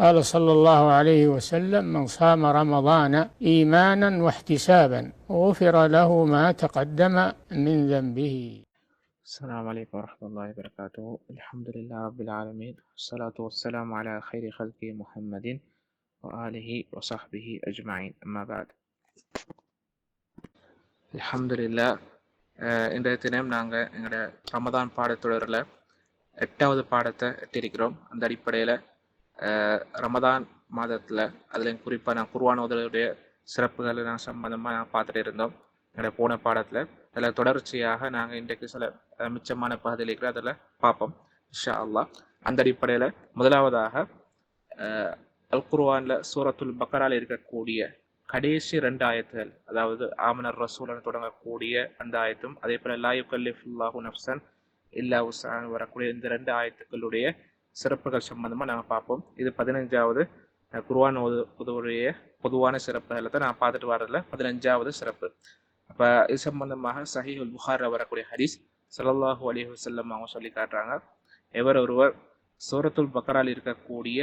قال صلى الله عليه وسلم: من صام رمضان إيمانا واحتسابا غفر له ما تقدم من ذنبه. السلام عليكم ورحمة الله وبركاته. الحمد لله رب العالمين، والصلاة والسلام على خير خلقه محمد وآله وصحبه أجمعين. أما بعد. الحمد لله. இன்றைய தினம் நாங்கள் எங்களோட ரமதான் பாடத்தொடரில் 8வது பாடத்தை எட்டிருக்கிறோம். அந்த அடிப்படையில் ரமதான் மாதத்தில் அதில் குறிப்பாக நான் குர்ஆன் ஓதுவதுடைய சிறப்புகளை சம்பந்தமாக நான் பார்த்துட்டு இருந்தோம் எங்களோட போன பாடத்தில். அதில் தொடர்ச்சியாக நாங்கள் இன்றைக்கு சில மிச்சமான பகுதியில் இருக்கிற அதில் பார்ப்போம் இன்ஷா அல்லாஹ். அந்த அடிப்படையில் முதலாவதாக அல் குர்ஆனில் சூரத்துல் பக்கரால் இருக்கக்கூடிய கடைசி 2 ஆயத்துகள், அதாவது ஆமனர் ரசூலன் தொடங்கக்கூடிய அந்த ஆயத்தும், அதே போல லா யுகல்லிஃபுல்லாஹு நஃப்ஸன் இல்லா உஸ்ஸாஹா வரக்கூடிய இந்த 2 ஆயத்துக்களுடைய சிறப்புகள் சம்பந்தமாக நாங்கள் பார்ப்போம். இது 15வது குர்ஆன் ஓதுவதுடைய பொதுவான சிறப்புகளை தான் நான் பார்த்துட்டு வர்றதுல 15வது சிறப்பு. அப்போ இது சம்பந்தமாக சஹீஹுல் புகாரில் வரக்கூடிய ஹதீஸ் ஸல்லல்லாஹு அலைஹி வஸல்லம் அவங்க சொல்லி காட்டுறாங்க, எவர் ஒருவர் சூரத்துல் பக்கரால் இருக்கக்கூடிய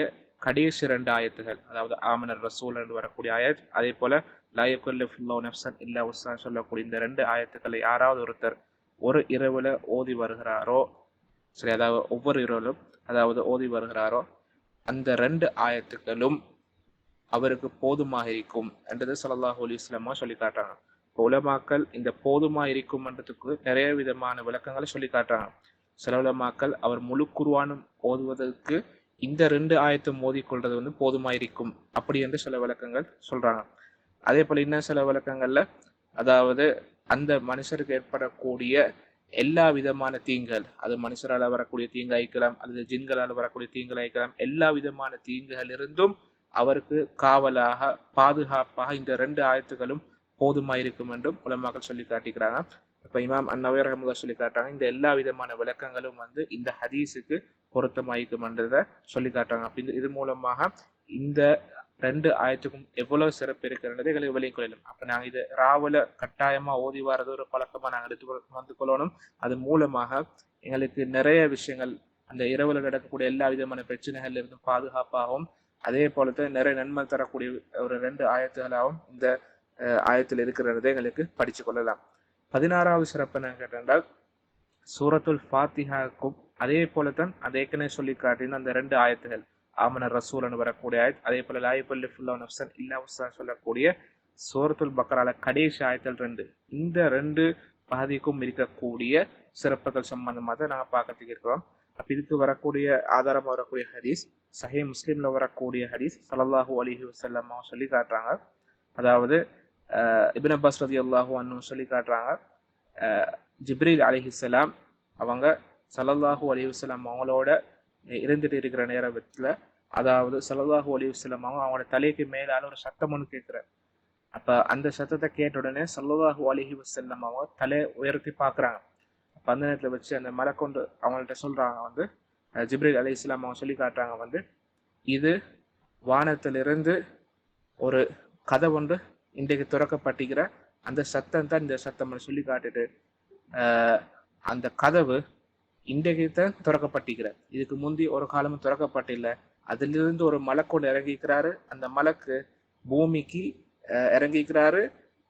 கடைசி 2 ஆயத்துகள், அதாவது ஆமனர் ரசூல் என்று வரக்கூடிய ஆயத், அதே போல லா யுகல்லிஃபுல்லாஹு நஃப்ஸன் இல்லா உஸ்ஸாஹா சொல்லக்கூடிய இந்த 2 ஆயத்துக்களை யாராவது ஒருத்தர் ஒரு இரவுல ஓதி வருகிறாரோ, சரி, அதாவது ஒவ்வொரு இரவிலும் அதாவது ஓதி வருகிறாரோ, அந்த 2 ஆயத்துக்களும் அவருக்கு போதுமாக இருக்கும் என்றது ஸல்லல்லாஹு அலைஹி வஸல்லம் சொல்லி காட்டுறாங்க. உலமாக்கள் இந்த போதுமா இருக்கும்ன்றதுக்கு நிறைய விதமான விளக்கங்களை சொல்லி காட்டுறாங்க. சில உலமாக்கள் அவர் முழு குர்ஆனும் ஓதுவதற்கு இந்த 2 ஆயத்தும் ஓதிக்கொள்றது போதுமா இருக்கும் அப்படி என்று சில விளக்கங்கள் சொல்றாங்க. அதே போல இன்னும் சில விளக்கங்கள்ல, அதாவது அந்த மனுஷருக்கு ஏற்படக்கூடிய எல்லா விதமான தீங்குகள், அது மனுஷரால் வரக்கூடிய தீங்கு அழிக்கலாம் அல்லது ஜின்களால் வரக்கூடிய தீங்குகள் அழிக்கலாம், எல்லா விதமான தீங்குகள் இருந்தும் அவருக்கு காவலாக பாதுகாப்பாக இந்த 2 ஆயத்துகளும் போதுமா இருக்கும் என்றும் உலமாக்கள் சொல்லி காட்டிக்கிறாங்க. இப்ப இமாம் அன்-நவவி ரஹ்மத்துல்லாஹி சொல்லி காட்டுறாங்க, இந்த எல்லா விதமான விளக்கங்களும் இந்த ஹதீஸுக்கு பொருத்தமாயிருக்கும் என்றதை சொல்லி காட்டுறாங்க. அப்ப இது மூலமாக இந்த 2 ஆயத்துக்கும் எவ்வளவு சிறப்பு இருக்கிறது எங்களுக்கு விளங்கிக் கொள்ளலாம். அப்ப நாங்க இது ராவல கட்டாயமா ஓதி வரது ஒரு பழக்கமா நாங்க எடுத்து வந்து கொள்ளணும். அது மூலமாக எங்களுக்கு நிறைய விஷயங்கள், அந்த இரவுல நடக்கக்கூடிய எல்லா விதமான பிரச்சனைகள்ல இருந்து பாதுகாப்பாகவும், அதே போலதான் நிறைய நன்மை தரக்கூடிய ஒரு 2 ஆயத்துகளாகவும் இந்த ஆயத்தில் இருக்கிறதை எங்களுக்கு படிச்சு கொள்ளலாம். 16வது சிறப்பு என்ன கேட்டால், சூரத்துல் ஃபாத்திஹாவுக்கும் அதே போலத்தான் அது ஏற்கனவே சொல்லி காட்டின அந்த 2 ஆயத்துகள், ஆமனர் ரசூலன் வரக்கூடிய ஆயத், அதே போல லா யுகல்லிஃபுல்லாஹு நஃப்ஸன் இல்லா உஸ்ஸாஹா சொல்லக்கூடிய சூரத்துல் பக்கரால கடைசி ஆயத்தல் 2, இந்த 2 பகுதிக்கும் இருக்கக்கூடிய சிறப்புகள் சம்பந்தமாக தான் நாங்கள் பார்க்கறதுக்கு இருக்கிறோம். அப்ப இதுக்கு வரக்கூடிய ஆதாரமாக வரக்கூடிய ஹதீஸ் சஹீஹ் முஸ்லிம்ல வரக்கூடிய ஹதீஸ் ஸல்லல்லாஹு அலைஹி வஸல்லம் சொல்லி காட்டுறாங்க. அதாவது இப்னு அப்பாஸ் ரலியல்லாஹு அன்ஹு சொல்லி காட்டுறாங்க, ஜிப்ரீல் அலைஹிஸ்ஸலாம் அவங்க ஸல்லல்லாஹு அலைஹி வஸல்லம் அவங்களோட இருந்துட்டு இருக்கிற நேரத்துல, அதாவது ஸல்லல்லாஹு அலைஹி வஸல்லம் அவங்களோட தலைக்கு மேலால ஒரு சத்தம் ஒன்று கேட்கிறார். அப்ப அந்த சத்தத்தை கேட்ட உடனே ஸல்லல்லாஹு அலைஹி வஸல்லம் அவங்க தலையை உயர்த்தி பாக்குறாங்க. அப்ப அந்த நேரத்துல வச்சு அந்த மலக்கொண்டு அவங்கள்ட்ட சொல்றாங்க, ஜிப்ரீல் அலைஹிஸ்ஸலாம் அவங்க சொல்லி காட்டுறாங்க, இது வானத்திலிருந்து ஒரு கதை ஒன்று இன்றைக்கு திறக்கப்பட்டிருக்கிற அந்த சத்தம் தான் இந்த சத்தம் சொல்லி காட்டுட்டு, அந்த கதவு இன்றைக்கு தான் திறக்கப்பட்டிருக்கிற, இதுக்கு முந்தி ஒரு காலமும் திறக்கப்பட்டில்லை. அதிலிருந்து ஒரு மலக்கொண்டு இறங்கிக்கிறாரு, அந்த மலக்கு பூமிக்கு இறங்கிக்கிறாரு.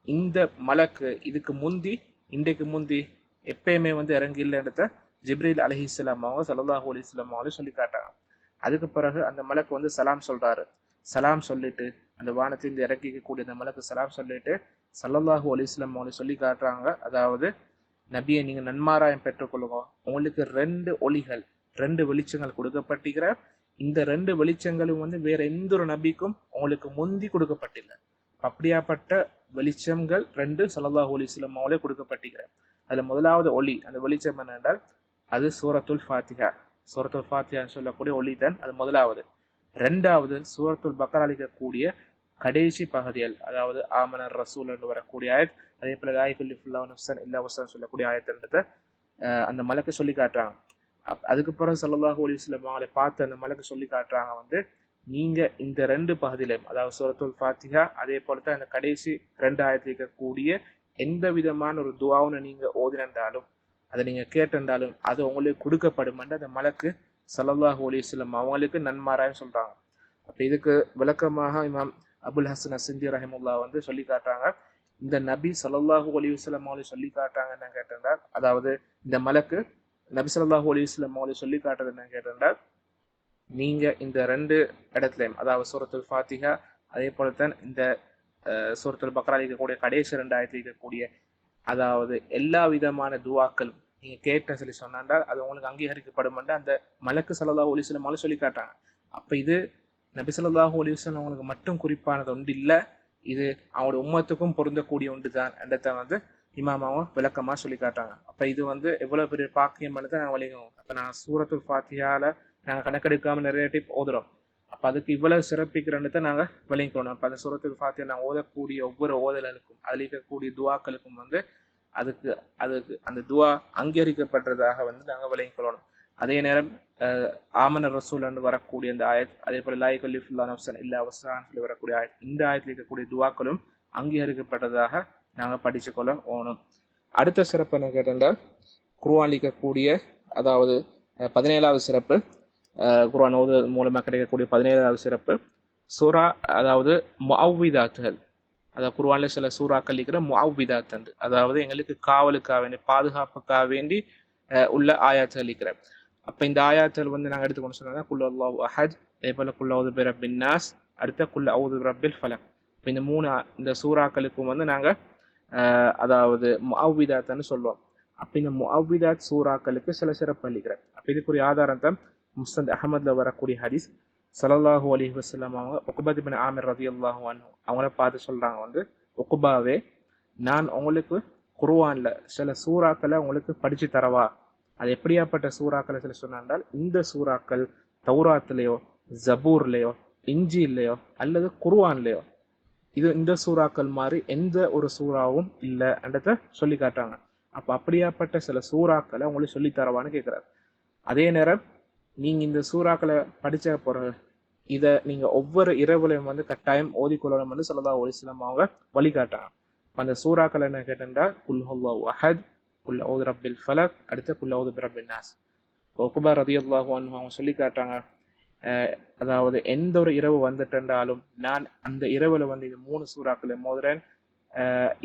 இந்த மலக்கு இதுக்கு முந்தி இன்றைக்கு முந்தி எப்பயுமே இறங்கி இல்லைன்றத ஜிப்ரீல் அலைஹிஸ்ஸலாம் அவங்க ஸல்லல்லாஹு அலைஹி வஸல்லம் அவங்க சொல்லி காட்டாங்க. அதுக்கு பிறகு அந்த மலக்கு சலாம் சொல்றாரு. சலாம் சொல்லிட்டு அந்த வானத்திலிருந்து இறக்கிக்கக்கூடிய அந்த மலக்கு சலாம் சொல்லிட்டு ஸல்லல்லாஹு அலைஹி வஸல்லம் அவங்க சொல்லி காட்டுறாங்க, அதாவது நபியை நீங்க நன்மாராயம் பெற்றுக்கொள்ளுங்க, உங்களுக்கு 2 ஒளிகள் 2 வெளிச்சங்கள் கொடுக்கப்பட்டிருக்கிற, இந்த 2 வெளிச்சங்களும் வேற எந்த ஒரு நபிக்கும் உங்களுக்கு முந்தி கொடுக்கப்பட்டில்லை. அப்படியாப்பட்ட வெளிச்சங்கள் 2 ஸல்லல்லாஹு அலைஹி வஸல்லம் அவங்களே கொடுக்கப்பட்டிருக்கிற. அதுல முதலாவது ஒளி, அந்த வெளிச்சம் என்னென்றால் அது சூரத்துல் ஃபாத்திஹா. சூரத்துல் ஃபாத்திஹான்னு சொல்லக்கூடிய ஒளி தான் அது முதலாவது. 2வது சூரத்துல் பக்கரா இருக்கக்கூடிய கடைசி பகுதிகள், அதாவது ஆமனர் ரசூல் என்று வரக்கூடிய ஆயத், அதே போல லா யுகல்லிஃபுல்லாஹு நஃப்ஸன் இல்லா உஸ்ஸாஹா சொல்லக்கூடிய ஆயத்ன்றதை அந்த மலக்கு சொல்லி காட்டுறாங்க. அதுக்கு பிறகு ஸல்லல்லாஹு அலைஹி வஸல்லம் அவங்களை பார்த்து அந்த மலக்கு சொல்லி காட்டுறாங்க, நீங்க இந்த 2 பகுதியிலும், அதாவது சூரத்துல் ஃபாத்திஹா அதே போலதான் அந்த கடைசி 2 ஆயத்தில் இருக்கக்கூடிய எந்த விதமான ஒரு துஆவுன்னு நீங்க ஓதினாலும், அதை நீங்க கேட்டிருந்தாலும் அது உங்களுக்கு கொடுக்கப்படும் என்று அந்த மலக்கு ஸல்லல்லாஹு அலைஹி வஸல்லம் அவங்களுக்கு நன்மாராயம் சொல்றாங்க. அப்போ இதுக்கு விளக்கமாக இமாம் அபுல் ஹசன் அசிந்தி ரஹிமுல்லா வந்து சொல்லி காட்டுறாங்க, இந்த நபி ஸல்லல்லாஹு அலைஹி வஸல்லம் அவங்களை சொல்லி காட்டுறாங்க என்ன கேட்டிருந்தால், அதாவது இந்த மலக்கு நபி ஸல்லல்லாஹு அலைஹி வஸல்லம் அவங்களை சொல்லி காட்டுறது என்ன கேட்டிருந்தால், நீங்க இந்த ரெண்டு இடத்துலையும், அதாவது சூரத்துல் ஃபாத்திஹா அதே போலத்தான் இந்த சூரத்துல் பக்ரா இருக்கக்கூடிய கடைசி 2 ஆயத்தில் இருக்கக்கூடிய அதாவது எல்லா விதமான துவாக்கள் நீங்க கேட்ட சொல்லி சொன்னாண்டா அது உங்களுக்கு அங்கீகரிக்கப்படும் அந்த மலக்கு ஸல்லல்லாஹு அலைஹி வஸல்லம் சொல்லி காட்டாங்க. அப்ப இது நபி ஸல்லல்லாஹு அலைஹி வஸல்லம் அவங்களுக்கு மட்டும் குறிப்பானது ஒன்று இல்லை, இது அவங்களோட உம்மத்துக்கும் பொருந்தக்கூடிய ஒன்று தான் என்றதை வந்து இமாமாவும் விளக்கமா சொல்லி காட்டாங்க. அப்ப இது வந்து எவ்வளவு பெரிய பாக்கியமானதை நாங்கள் வழிகணும். அப்ப நான் சூரத்துல் ஃபாத்திஹால நாங்கள் கணக்கெடுக்காம நிறைய டிப் ஓதுறோம். அப்போ அதுக்கு இவ்வளவு சிறப்பிக்கிறன்றதை நாங்கள் விளங்கிக்கணும். அப்போ அந்த சூரத்துல் ஃபாத்திஹா நாங்கள் ஓதக்கூடிய ஒவ்வொரு ஓதலுக்கும் அதில் இருக்கக்கூடிய துவாக்களுக்கும் வந்து அதுக்கு அந்த துவா அங்கீகரிக்கப்பட்டதாக வந்து நாங்கள் விளங்கிக்கொள்ளணும். அதே நேரம் ஆமன ரசூல் என்று வரக்கூடிய அந்த ஆயத், அதே போல லா யுகல்லிஃபுல்லாஹு நஃப்ஸன் இல்லா வஸ்ஸஹா சொல்லி வரக்கூடிய ஆயத், இந்த ஆயத்தில் இருக்கக்கூடிய துவாக்களும் அங்கீகரிக்கப்பட்டதாக நாங்கள் படிச்சு கொள்ள ஓணும். அடுத்த சிறப்பு என்ன கேட்டால், குர்ஆன் இருக்கக்கூடிய அதாவது 17வது சிறப்பு, குர்ஆன் ஓதுவது மூலமாக கிடைக்கக்கூடிய 17வது சிறப்பு சூரா, அதாவது முஅவ்விதாத்துகள். அதாவது குர்ஆன்ல சில சூறாக்கள் இருக்கிற முஅவ்விதாத் என்று, அதாவது எங்களுக்கு காவலுக்காக வேண்டி பாதுகாப்புக்காக வேண்டி உள்ள ஆயாத்துகள் இருக்கிற. அப்ப இந்த ஆயாத்துகள் வந்து நாங்கள் எடுத்துக்கொண்டு சொன்னா குல் அல்லாஹு அஹத், அதே போல குல் அவுது பிரப்பின் நாஸ், அடுத்த குல் அவுது பிரப்பில் ஃபலக். இப்போ இந்த 3 இந்த சூறாக்களுக்கும் வந்து நாங்கள் அதாவது முஅவ்விதாத்னு சொல்லுவோம். அப்ப இந்த முஅவ்விதாத் சூறாக்களுக்கு சில சிறப்பு அளிக்கிறார். அப்ப இதுக்குரிய ஆதாரம் தான் முஸ்னத் அஹமத்ல வரக்கூடிய ஹதீஸ். ஸல்லல்லாஹு அலைஹி வஸல்லம் அவங்க உக்பா இப்னு ஆமிர் ரலியல்லாஹு அன்ஹு அவங்கள பார்த்து சொல்றாங்க வந்து, உக்பாவே, நான் உங்களுக்கு குர்ஆன்ல சில சூறாக்களை உங்களுக்கு படிச்சு தரவா? அது எப்படியாப்பட்ட சூறாக்களை சில சொன்னால், இந்த சூறாக்கள் தௌராத்லயோ ஜபூர்லயோ இஞ்சிலையோ அல்லது குர்ஆன்லயோ இது இந்த சூறாக்கள் மாதிரி எந்த ஒரு சூறாவும் இல்லை என்றதை சொல்லி காட்டுறாங்க. அப்ப அப்படியாப்பட்ட சில சூறாக்களை உங்களுக்கு சொல்லி தரவான்னு கேட்கிறார். அதே நேரம் நீங்க இந்த சூறாக்களை படிச்ச பிறகு இதை நீங்க ஒவ்வொரு இரவுலையும் வந்து கட்டாயம் ஓதிக்கொள்ளணும் வந்து ஸல்லல்லாஹு அலைஹி வஸல்லம் அவங்க வழிகாட்டாங்க. அந்த சூறாக்கள் என்ன கேட்டா குல் ஹுவல்லாஹு அஹத், குல் அஊது ரப்பில் ஃபலக், அடுத்து குல் அஊது பிரப்பின் நாஸ். உக்பா ரலியல்லாஹு அன்ஹு அவங்க சொல்லி காட்டாங்க, அதாவது எந்த ஒரு இரவு வந்துட்டாலும் நான் அந்த இரவுல வந்து இந்த 3 சூறாக்களை மோதுறேன்.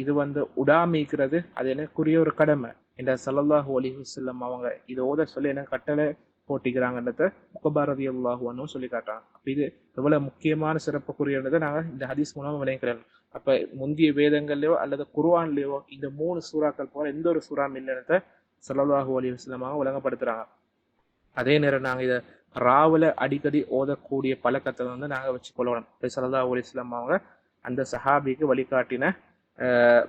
இது வந்து உடாமிக்கிறது அது எனக்குரிய ஒரு கடமை என்ற ஸல்லல்லாஹு அலைஹி வஸல்லம் அவங்க இதை ஓத சொல்லி எனக்கு கட்டளை போட்டிக்கிறாங்கன்றத உக்பா ரலியல்லாஹு அன்ஹு சொல்லி காட்டுறாங்க. அப்ப இது எவ்வளவு முக்கியமான சிறப்புக்குரியதை நாங்கள் இந்த ஹதீஸ் மூலமா விளங்குகிறோம். அப்ப முந்தைய வேதங்கள்லயோ அல்லது குர்ஆன்லயோ இந்த 3 சூறாக்கள் போல எந்த ஒரு சூறாம் இல்லைன்றத ஸல்லல்லாஹு அலைஹி வஸல்லம் அவங்க விளங்கப்படுத்துறாங்க. அதே நேரம் நாங்கள் இதை ராவுல அடிக்கடி ஓதக்கூடிய பழக்கத்தை வந்து நாங்கள் வச்சுக்கொள்ளணும். ஸல்லல்லாஹு அலைஹி வஸல்லம் அவங்க அந்த சஹாபிக்கு வழிகாட்டின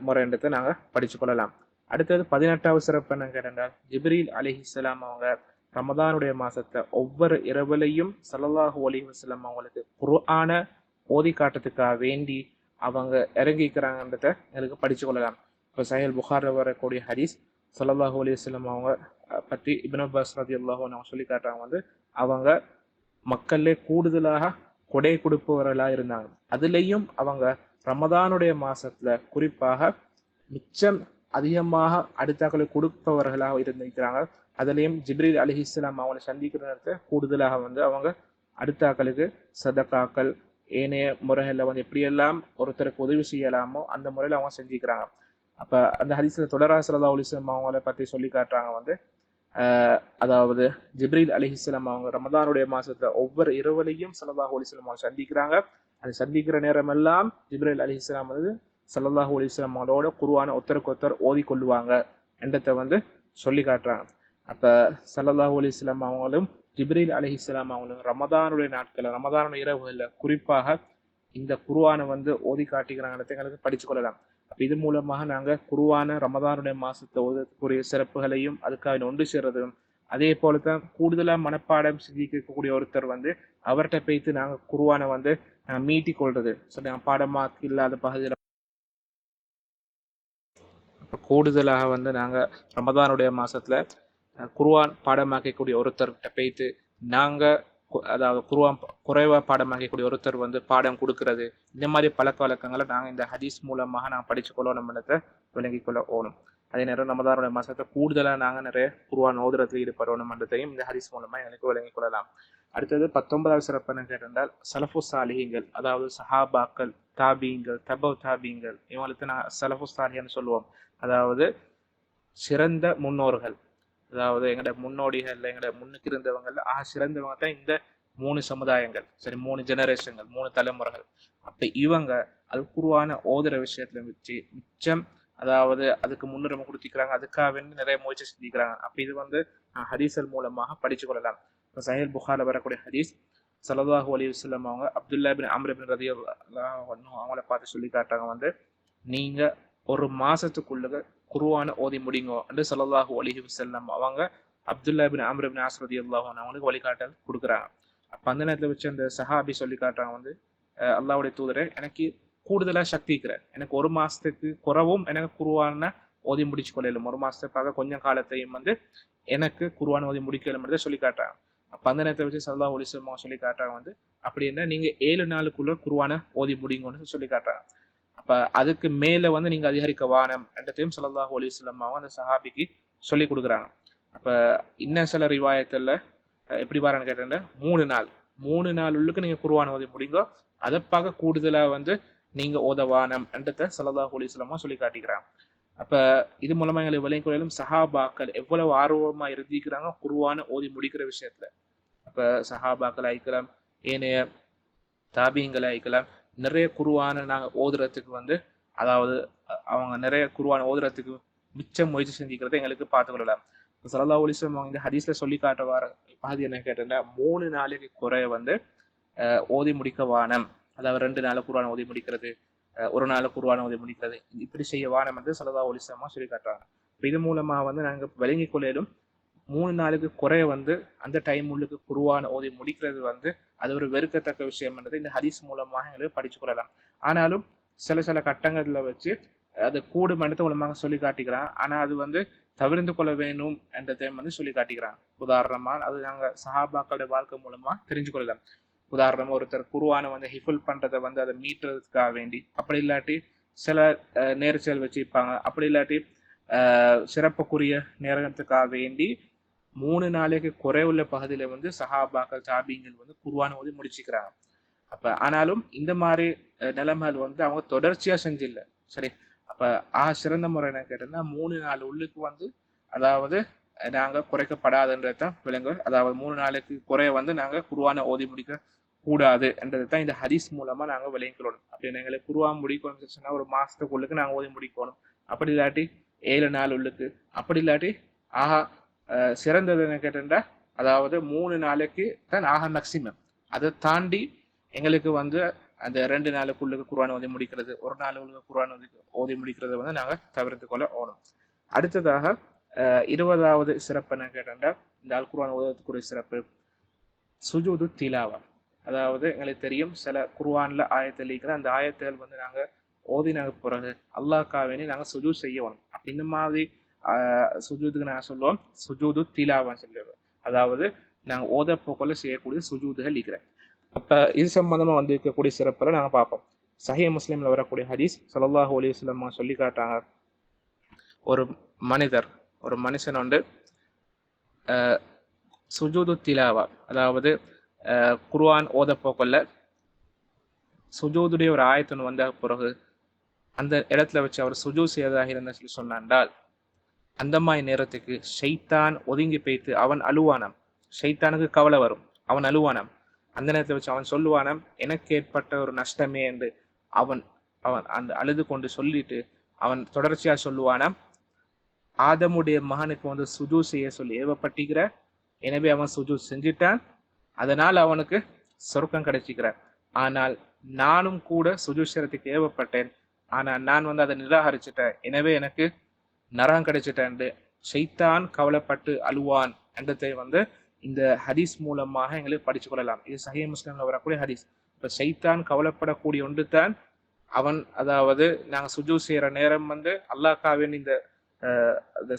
முறைன்றதை நாங்கள் படிச்சு கொள்ளலாம். அடுத்தது 18வது சிறப்பு என்ன கேட்டால், ஜிப்ரீல் அலைஹிஸ்ஸலாம் அவங்க ரமதானுடைய மாசத்தை ஒவ்வொரு இரவுலையும் ஸல்லல்லாஹு அலைஹி வஸல்லம் அவங்களுக்கு குர்ஆனை ஓதி காட்டுறதுக்காக வேண்டி அவங்க இறங்கிக்கிறாங்கன்றதை எங்களுக்கு படிச்சு கொள்ளலாம். இப்போ சஹீஹ் புகாரில வரக்கூடிய ஹதீஸ், ஸல்லல்லாஹு அலைஹி வஸல்லம் அவங்க பற்றி இப்னு அப்பாஸ் ரலியல்லாஹு அன்ஹு அவங்க சொல்லி காட்டுறாங்க வந்து, அவங்க மக்களே கூடுதலாக கொடை கொடுப்பவர்களாக இருந்தாங்க. அதுலேயும் அவங்க ரமதானுடைய மாசத்துல குறிப்பாக மிச்சம் அதிகமாக அடுத்தாக்களை கொடுப்பவர்களாக இருந்திருக்கிறாங்க. அதுலேயும் ஜிப்ரீல் அலைஹிஸ்ஸலாம் அவங்களை சந்திக்கிற நேரத்தை கூடுதலாக வந்து அவங்க அடுத்தாக்களுக்கு சதகாக்கள் ஏனைய முறைகளில் வந்து எப்படியெல்லாம் ஒருத்தருக்கு உதவி செய்யலாமோ அந்த முறையில் அவங்க செஞ்சுக்கிறாங்க. அப்போ அந்த ஹதீஸ்ல தொடரா ஸல்லல்லாஹு அலைஹி வஸல்லம் அவங்கள பற்றி சொல்லி காட்டுறாங்க வந்து, அதாவது ஜிப்ரீல் அலைஹிஸ்ஸலாம் அவங்க ரமதானுடைய மாசத்துல ஒவ்வொரு இரவுலையும் ஸல்லல்லாஹு அலைஹி வஸல்லம் அவங்க சந்திக்கிறாங்க. அது சந்திக்கிற நேரமெல்லாம் ஜிப்ரீல் அலைஹிஸ்ஸலாம் வந்து ஸல்லல்லாஹு அலைஹி வஸல்லம் அவங்களோட குர்ஆனை ஒருத்தருக்கு ஒருத்தர் ஓதி கொள்ளுவாங்க என்றதை வந்து சொல்லி காட்டுறாங்க. அப்ப ஸல்லல்லாஹு அலைஹி வஸல்லம் அவங்களும் ஜிப்ரீல் அலைஹிஸ்ஸலாம் அவங்களும் ரமதானுடைய நாட்கள் ரமதானுடைய இரவுகளில் குறிப்பாக இந்த குர்ஆனை வந்து ஓதி காட்டுகிறாங்கிறத எங்களுக்கு படிச்சு கொள்ளலாம். அப்ப இது மூலமாக நாங்கள் குர்ஆனை ரமதானுடைய மாசத்தை ஓதக்கூடிய சிறப்புகளையும் அதுக்காக ஒன்று சேர்றதும், அதே போலதான் கூடுதலாக மனப்பாடம் சிந்திக்கக்கூடிய ஒருத்தர் வந்து அவர்கிட்ட போய்த்து நாங்கள் குர்ஆனை வந்து மீட்டி கொள்றது சொல்லி பாடமாக்கி இல்லாத பகுதியில் கூடுதலாக வந்து நாங்கள் ரமதானுடைய மாசத்துல குர்ஆன் பாடமாக்கக்கூடிய ஒருத்தர்கிட்ட போய்த்து நாங்கள் அதாவது குர்ஆன் குறைவாக பாடமாக்கக்கூடிய ஒருத்தர் வந்து பாடம் கொடுக்கறது, இந்த மாதிரி பழக்க வழக்கங்களை நாங்கள் இந்த ஹதீஸ் மூலமாக நாங்கள் படிச்சு கொள்ளணும்ன்றதை விளங்கி கொள்ள ஓணும். அதே நேரம் ரமதானுடைய மாசத்தை கூடுதலாக நாங்கள் நிறைய குர்ஆன் ஓதுறதுல ஈடுபடணும்ன்றதையும் இந்த ஹதீஸ் மூலமா எங்களுக்கு விளங்கிக் கொள்ளலாம். அடுத்தது 19வது சிறப்பு என்ன கேட்டிருந்தால் சலஃபு சாலிஹீன்கள், அதாவது சஹாபாக்கள், தாபீங்கள், தபவ் தாபீங்கள், இவங்களுக்கு நான் சலஃபு சாலிஹ்னு சொல்லுவோம். அதாவது சிறந்த முன்னோர்கள், அதாவது எங்களோட முன்னோடிகள், எங்களோட முன்னுக்கு இருந்தவங்கள்ல சிறந்தவங்க தான் இந்த 3 சமுதாயங்கள், சரி 3 ஜெனரேஷன்கள், 3 தலைமுறைகள். அப்ப இவங்க அது குர்ஆனை ஓதுற விஷயத்துல வச்சு மிச்சம், அதாவது அதுக்கு முன்னுரிமை கொடுத்திக்கிறாங்க, அதுக்காக நிறைய முயற்சி செஞ்சுக்கிறாங்க. அப்ப இது வந்து ஹதீஸ்கள் மூலமாக படிச்சு கொள்ளலாம். சஹீஹ் புகாரில வரக்கூடிய ஹதீஸ், ஸல்லல்லாஹு அலைஹி வஸல்லம் அவங்க அப்துல்லா இப்னு அம்ர் இப்னு ரலியல்லாஹு அன்ஹு அவங்கள பார்த்து சொல்லி காட்டாங்க வந்து, நீங்க ஒரு மாசத்துக்குள்ள குர்ஆனை ஓதி முடிங்க என்று ஸல்லல்லாஹு அலைஹி வஸல்லம் அவங்க அப்துல்லா இப்னு அம்ர் இப்னு ஆஸ் ரலியல்லாஹு அன்ஹு அவங்களுக்கு வழிகாட்டல் கொடுக்குறாங்க. அப்ப அந்த நேரத்துல வச்சு அந்த சஹாபி சொல்லி காட்டுறாங்க வந்து, அல்லாஹ்வுடைய தூதரே, எனக்கு கூடுதலா சக்தி இருக்கிறேன், எனக்கு ஒரு மாசத்துக்கு குறவும் எனக்கு குர்ஆனை ஓதி முடிச்சு கொள்ளலும், ஒரு மாசத்துக்காக கொஞ்சம் காலத்தையும் வந்து எனக்கு குர்ஆன் ஓதி முடிக்கலும் சொல்லி காட்டுறாங்க. அப்ப அந்த நேரத்தை வச்சு ஸல்லல்லாஹு அலைஹி வஸல்லம் சொல்லி காட்டுறாங்க வந்து, அப்படின்னா நீங்க 7 நாளுக்குள்ள குர்ஆனை ஓதி முடிங்கன்னு சொல்லி காட்டுறாங்க. அப்ப அதுக்கு மேல வந்து நீங்க அதிகரிக்க வானம் என்றதையும் ஸல்லல்லாஹு அலைஹி வஸல்லம் அந்த சஹாபிக்கு சொல்லி கொடுக்குறாங்க. அப்ப இன்னும் சில ரிவாயத்துல எப்படி பாருன்னு கேட்டேன், 3 நாள் உள்ளுக்கு நீங்க குர்ஆன் ஓதி முடிங்க, அதை பார்க்க கூடுதலா வந்து நீங்க ஓதவானம் என்றதை ஸல்லல்லாஹு அலைஹி வஸல்லம் சொல்லி காட்டிக்கிறாங்க. அப்ப இது மூலமா எங்களுக்கு விளையும் சஹாபாக்கள் எவ்வளவு ஆர்வமா இருந்திருக்கிறாங்க குர்ஆனை ஓதி முடிக்கிற விஷயத்துல. அப்ப சஹாபாக்கள் ஆயிக்கலாம், ஏனைய தாபீங்களை ஆயிக்கலாம், நிறைய குர்ஆனை நாங்க ஓதுறதுக்கு வந்து, அதாவது அவங்க நிறைய குர்ஆனை ஓதுறதுக்கு மிச்சம் முயற்சி செஞ்சுக்கிறத எங்களுக்கு பார்த்து கொள்ளலாம். ஸல்லல்லாஹு அலைஹி வஸல்லம் இந்த ஹதீஸ்ல சொல்லி காட்டுவார பாதி என்ன கேட்டா, 3 நாளைக்கு குறைய வந்து ஓதி முடிக்க வானம், அதாவது 2 நாள் குர்ஆன் ஓதி முடிக்கிறது, ஒரு நாள் குர்ஆன் ஓதி முடிக்கிறது, இப்படி செய்ய வானம் வந்து ஸல்லல்லாஹு அலைஹி வஸல்லம் சொல்லி காட்டுறாங்க. இது மூலமா வந்து நாங்க விளங்கிக் கொள்ளையிலும் 3 நாளுக்கு குறைய வந்து அந்த டைம் உள்ளுக்கு குர்ஆன் ஓதி முடிக்கிறது வந்து அது ஒரு வெறுக்கத்தக்க விஷயம் என்றது இந்த ஹதீஸ் மூலமாக எங்களுக்கு படிச்சு கொள்ளலாம். ஆனாலும் சில கட்டங்கள்ல வச்சு அது கூடும் இடத்த மூலமாக சொல்லி காட்டிக்கிறான். ஆனா அது வந்து தவிர்த்து கொள்ள வேணும் என்றதையும் வந்து சொல்லி காட்டிக்கிறான். உதாரணமா அது நாங்க சஹாபாக்களுடைய வாழ்க்கை மூலமா தெரிஞ்சு கொள்ளலாம். உதாரணமா ஒருத்தர் குர்ஆனை வந்து ஹிஃபுல் பண்றதை வந்து அதை மீட்டுறதுக்காக வேண்டி, அப்படி இல்லாட்டி சில நேர்ச்சல் வச்சிருப்பாங்க, அப்படி இல்லாட்டி சிறப்புக்குரிய நேரத்துக்காக வேண்டி 3 நாளைக்கு குறைவுள்ள பகுதியில வந்து சஹாபாக்கள் தாபீங்கள் வந்து குர்ஆனை ஓதி முடிச்சுக்கிறாங்க. அப்ப ஆனாலும் இந்த மாதிரி நிலைமைகள் வந்து அவங்க தொடர்ச்சியா செஞ்சில்ல, சரி. அப்ப சிறந்த முறை என்ன கேட்டோம்னா 3 நாள் உள்ளுக்கு வந்து, அதாவது நாங்க குறைக்கப்படாதுன்றதான் விளங்கு, அதாவது 3 நாளைக்கு குறைய வந்து நாங்க குர்ஆனை ஓதி முடிக்க கூடாது என்றதான் இந்த ஹதீஸ் மூலமா நாங்க விளங்கிக்கணும். அப்படி எங்களுக்கு குர்ஆன் முடிக்கணும்னு சொன்னா ஒரு மாசத்துக்குள்ளுக்கு நாங்க ஓதி முடிக்கணும், அப்படி இல்லாட்டி 7 நாள் உள்ளுக்கு, அப்படி இல்லாட்டி சிறந்தது என்ன கேட்டா, அதாவது 3 நாளைக்கு தான் மேக்சிமம். அதை தாண்டி எங்களுக்கு வந்து அந்த 2 நாளுக்குள்ளுக்கு குர்ஆன் ஓதி முடிக்கிறது, ஒரு நாள் உள்ளுக்கு குர்ஆன் ஓதி முடிக்கிறத வந்து நாங்க தவிர்த்து கொள்ள ஓடும். அடுத்ததாக 20வது சிறப்பு என்ன கேட்டா, இந்த அல் குர்ஆன் ஓதுறதுக்குரிய சிறப்பு சுஜூது திலாவா. அதாவது எங்களுக்கு தெரியும் சில குர்ஆன்ல ஆயத்தில் இருக்கிற அந்த ஆயத்துகள் வந்து நாங்க ஓதின பிறகு அல்லாஹ்க்காக நாங்க சுஜூத் செய்யணும். அப்படி இந்த மாதிரி சுஜூதுக்கு நாங்க சொல்லுவோம் சுஜூது திலாவான்னு சொல்லுவோம். அதாவது நாங்க ஓத போக்குள்ள செய்யக்கூடிய சுஜூதுகள் இருக்கிற. அப்ப இது சம்பந்தமா வந்து இருக்கக்கூடிய சிறப்புல நாங்க பார்ப்போம். சஹீஹ் முஸ்லிம்ல வரக்கூடிய ஹதீஸ், ஸல்லல்லாஹு அலைஹி வஸல்லம் சொல்லி காட்டாங்க, ஒரு மனுஷன் வந்து சுஜூது திலாவா, அதாவது குர்ஆன் ஓத போக்குள்ள சுஜூதுடைய ஒரு ஆயத்தன் வந்த பிறகு அந்த இடத்துல வச்சு அவர் சுஜூத் செய்யறதாக இருந்த சொல்லி சொன்னாண்டால், அந்த மாதிரி நேரத்துக்கு ஷைத்தான் ஒதுங்கி போய்த்து அவன் அழுவானாம். ஷைத்தானுக்கு கவலை வரும், அவன் அழுவானாம். அந்த நேரத்தில் வச்சு அவன் சொல்லுவானாம், எனக்கு ஏற்பட்ட ஒரு நஷ்டமே என்று அவன் அந்த அழுது கொண்டு சொல்லிட்டு அவன் தொடர்ச்சியா சொல்லுவானாம், ஆதமுடைய மகனுக்கு வந்து சுஜூத் செய்ய சொல்லி ஏவப்பட்டிருக்கிற, எனவே அவன் சுஜூத் செஞ்சிட்டான், அதனால் அவனுக்கு சொர்க்கம் கிடைச்சிக்கிறார். ஆனால் நானும் கூட சுஜூத் செய்யறதுக்கு ஏவப்பட்டேன், ஆனால் நான் வந்து அதை நிராகரிச்சுட்டேன், எனவே எனக்கு நரகம் கிடைச்சிட்டேன். ஷைத்தான் கவலைப்பட்டு அழுவான் என்றதை வந்து இந்த ஹதீஸ் மூலமாக எங்களுக்கு படிச்சு கொள்ளலாம். இது சஹீஹ் முஸ்லிம்ல வரக்கூடிய ஹதீஸ். இப்ப ஷைத்தான் கவலைப்படக்கூடிய ஒன்று தான் அவன், அதாவது நாங்க சுஜூத் செய்யற நேரம் வந்து அல்லாஹ்க்காக இந்த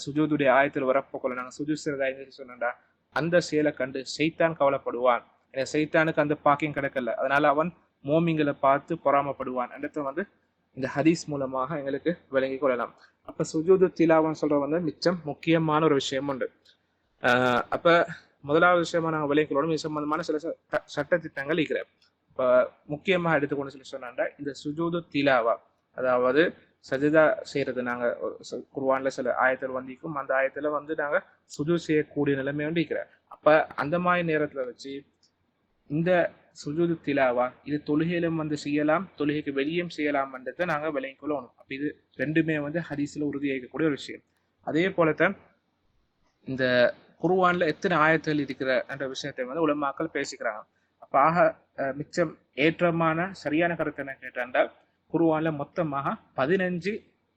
சுஜூதுடைய ஆயத்தில் வரப்போக்குள்ள நாங்க சுஜூத் செய்யறதா சொன்னா அந்த செயலை கண்டு ஷைத்தான் கவலைப்படுவான். ஏன்னா ஷைத்தானுக்கு அந்த பாக்கியம் கிடைக்கல, அதனால அவன் மோமிங்களை பார்த்து பொறாமப்படுவான் என்றதை வந்து இந்த ஹதீஸ் மூலமாக எங்களுக்கு விளங்கி கொள்ளலாம். அப்ப சுஜூது திலாவான்னு சொல்ற வந்து மிச்சம் முக்கியமான ஒரு விஷயம் உண்டு. அப்ப முதலாவது விஷயமா நாங்கள் விளங்கி கொள்ளணும், இது சம்பந்தமான சில சட்ட திட்டங்கள் இருக்கிற. இப்ப முக்கியமாக எடுத்துக்கொண்டு சொல்லி சொன்னாண்டா இந்த சுஜூது திலாவா, அதாவது சஜிதா செய்யறது. நாங்க குர்ஆன்ல சில ஆயத்தில் வந்திக்கும், அந்த ஆயத்துல வந்து நாங்க சுஜூத் செய்யக்கூடிய நிலைமை வந்து இருக்கிறேன். அப்ப அந்த மாதிரி நேரத்துல வச்சு இந்த சுஜூது திலாவா இது தொழுகையிலும் வந்து செய்யலாம், தொழுகைக்கு வெளியும் செய்யலாம்ன்றதை நாங்க விளங்கிக் கொள்ளணும். அப்ப இது ரெண்டுமே வந்து ஹதீஸ்ல உறுதியாகக்கூடிய ஒரு விஷயம். அதே போலத்தான் இந்த குர்ஆன்ல எத்தனை ஆயத்துகள் இருக்கிற என்ற விஷயத்தை வந்து உலமாக்கள் பேசிக்கிறாங்க. அப்ப ஆக மிச்சம் ஏற்றமான சரியான கருத்து என்ன கேட்டால், குர்ஆன்ல மொத்தமாக 15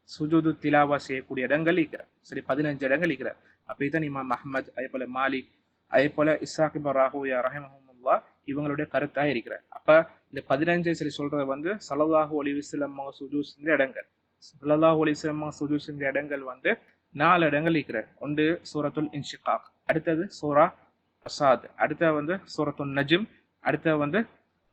சுஜூது திலாவா செய்யக்கூடிய இடங்கள் இருக்கிற. சரி, 15 இடங்கள் இருக்கிற. அப்ப இதான் இமாம் அஹ்மத், அதே போல மாலிக், அதே போல இஸ்ஹாக் இப்னு ராஹூயா ரஹிமஹுல்லாஹ் இவங்களுடைய கருத்தா இருக்கிற. அப்ப இந்த 15 சரி சொல்றது வந்து ஸல்லல்லாஹு அலைஹி வஸல்லம் சுஜூத் செஞ்ச இடங்கள். ஸல்லல்லாஹு அலைஹி வஸல்லம் சுஜூத் செஞ்ச இடங்கள் வந்து 4 இடங்கள் இருக்கிற. ஒன்று சூரத்துல் இன்ஷிகாக், அடுத்தது சூரா அஸாத், அடுத்தது வந்து சூரத்துல் நஜ்ம், அடுத்தது வந்து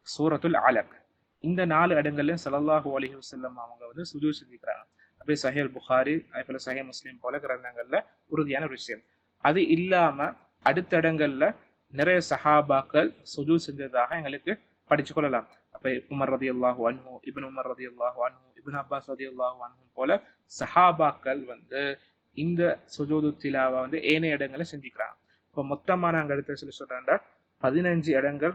சூரத்துல் அலக். இந்த 4 இடங்கள்ல ஸல்லல்லாஹு அலைஹி வஸல்லம் அவங்க வந்து சுஜூத் செஞ்சிருக்கிறாங்க. அப்படியே சஹீஹ் புகாரி, அதே போல சஹீஹ் முஸ்லிம் போல கிரந்தங்கள்ல உறுதியான ஒரு விஷயம். அது இல்லாம அடுத்த இடங்கள்ல நிறைய சஹாபாக்கள் சுஜூத் செஞ்சதாக எங்களுக்கு படிச்சு கொள்ளலாம். அப்ப உமர் ரலியல்லாஹு அன்ஹு, இப்னு உமர் ரலியல்லாஹு அன்ஹு, இப்னு அப்பாஸ் ரலியல்லாஹு அன்ஹு போல சஹாபாக்கள் வந்து இந்த சுஜூது திலாவா வந்து ஏனைய இடங்களை செஞ்சுக்கிறாங்க. இப்போ மொத்தமா நாங்க எடுத்து சொல்லி சொல்றாண்டா 15 இடங்கள்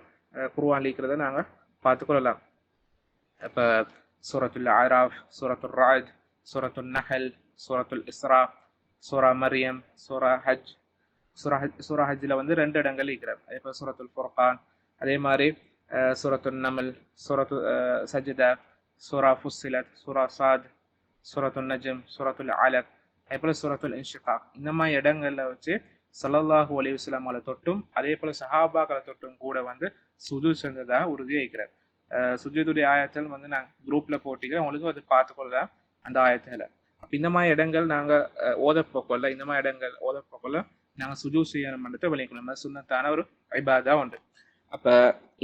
குர்ஆன்ல இருக்கிறத நாங்க பார்த்துக்கொள்ளலாம். இப்ப சூரத்துல் அராஃப், சூரத்துல் ராத், சூரத்துல் நஹல், சூரத்துல் இஸ்ரா, சூரா மரியம், சூரா ஹஜ். சூரா ஹஜ்ல வந்து 2 இடங்கள் இருக்கிற. அதே போல சூரத்துல் ஃபுர்கான், அதே மாதிரி சூரத்துல் நமல், சூரத்து சஜ்தா, சூரா ஃபுஸ்ஸிலத், சூரா சாத், சூரத்துல் நஜ்ம், சூரத்துல் அலக், அதே போல சூரத்துல் இன்ஷிகாக். இந்த மாதிரி இடங்கள்ல வச்சு ஸல்லல்லாஹு அலைஹி வஸல்லம் தொட்டும் அதே போல சஹாபாக்களை தொட்டும் கூட வந்து சுஜூத் செஞ்சதாக உறுதியாகிறார். சுஜூதுடைய ஆயத்தில் வந்து நாங்கள் குரூப்ல போட்டிக்கிறோம், உங்களுக்கு அது பார்த்துக்கொள்ளலாம் அந்த ஆயத்துல. அப்ப இந்த மாதிரி இடங்கள் நாங்க ஓதப்போக்கொள்ள, இந்த மாதிரி இடங்கள் ஓதப்போக்கொள்ள நாங்க சுஜூத் செய்யணும்ன்றதை விளங்கிக்கணும். சுன்னத்தான ஒரு இபாதா உண்டு. அப்ப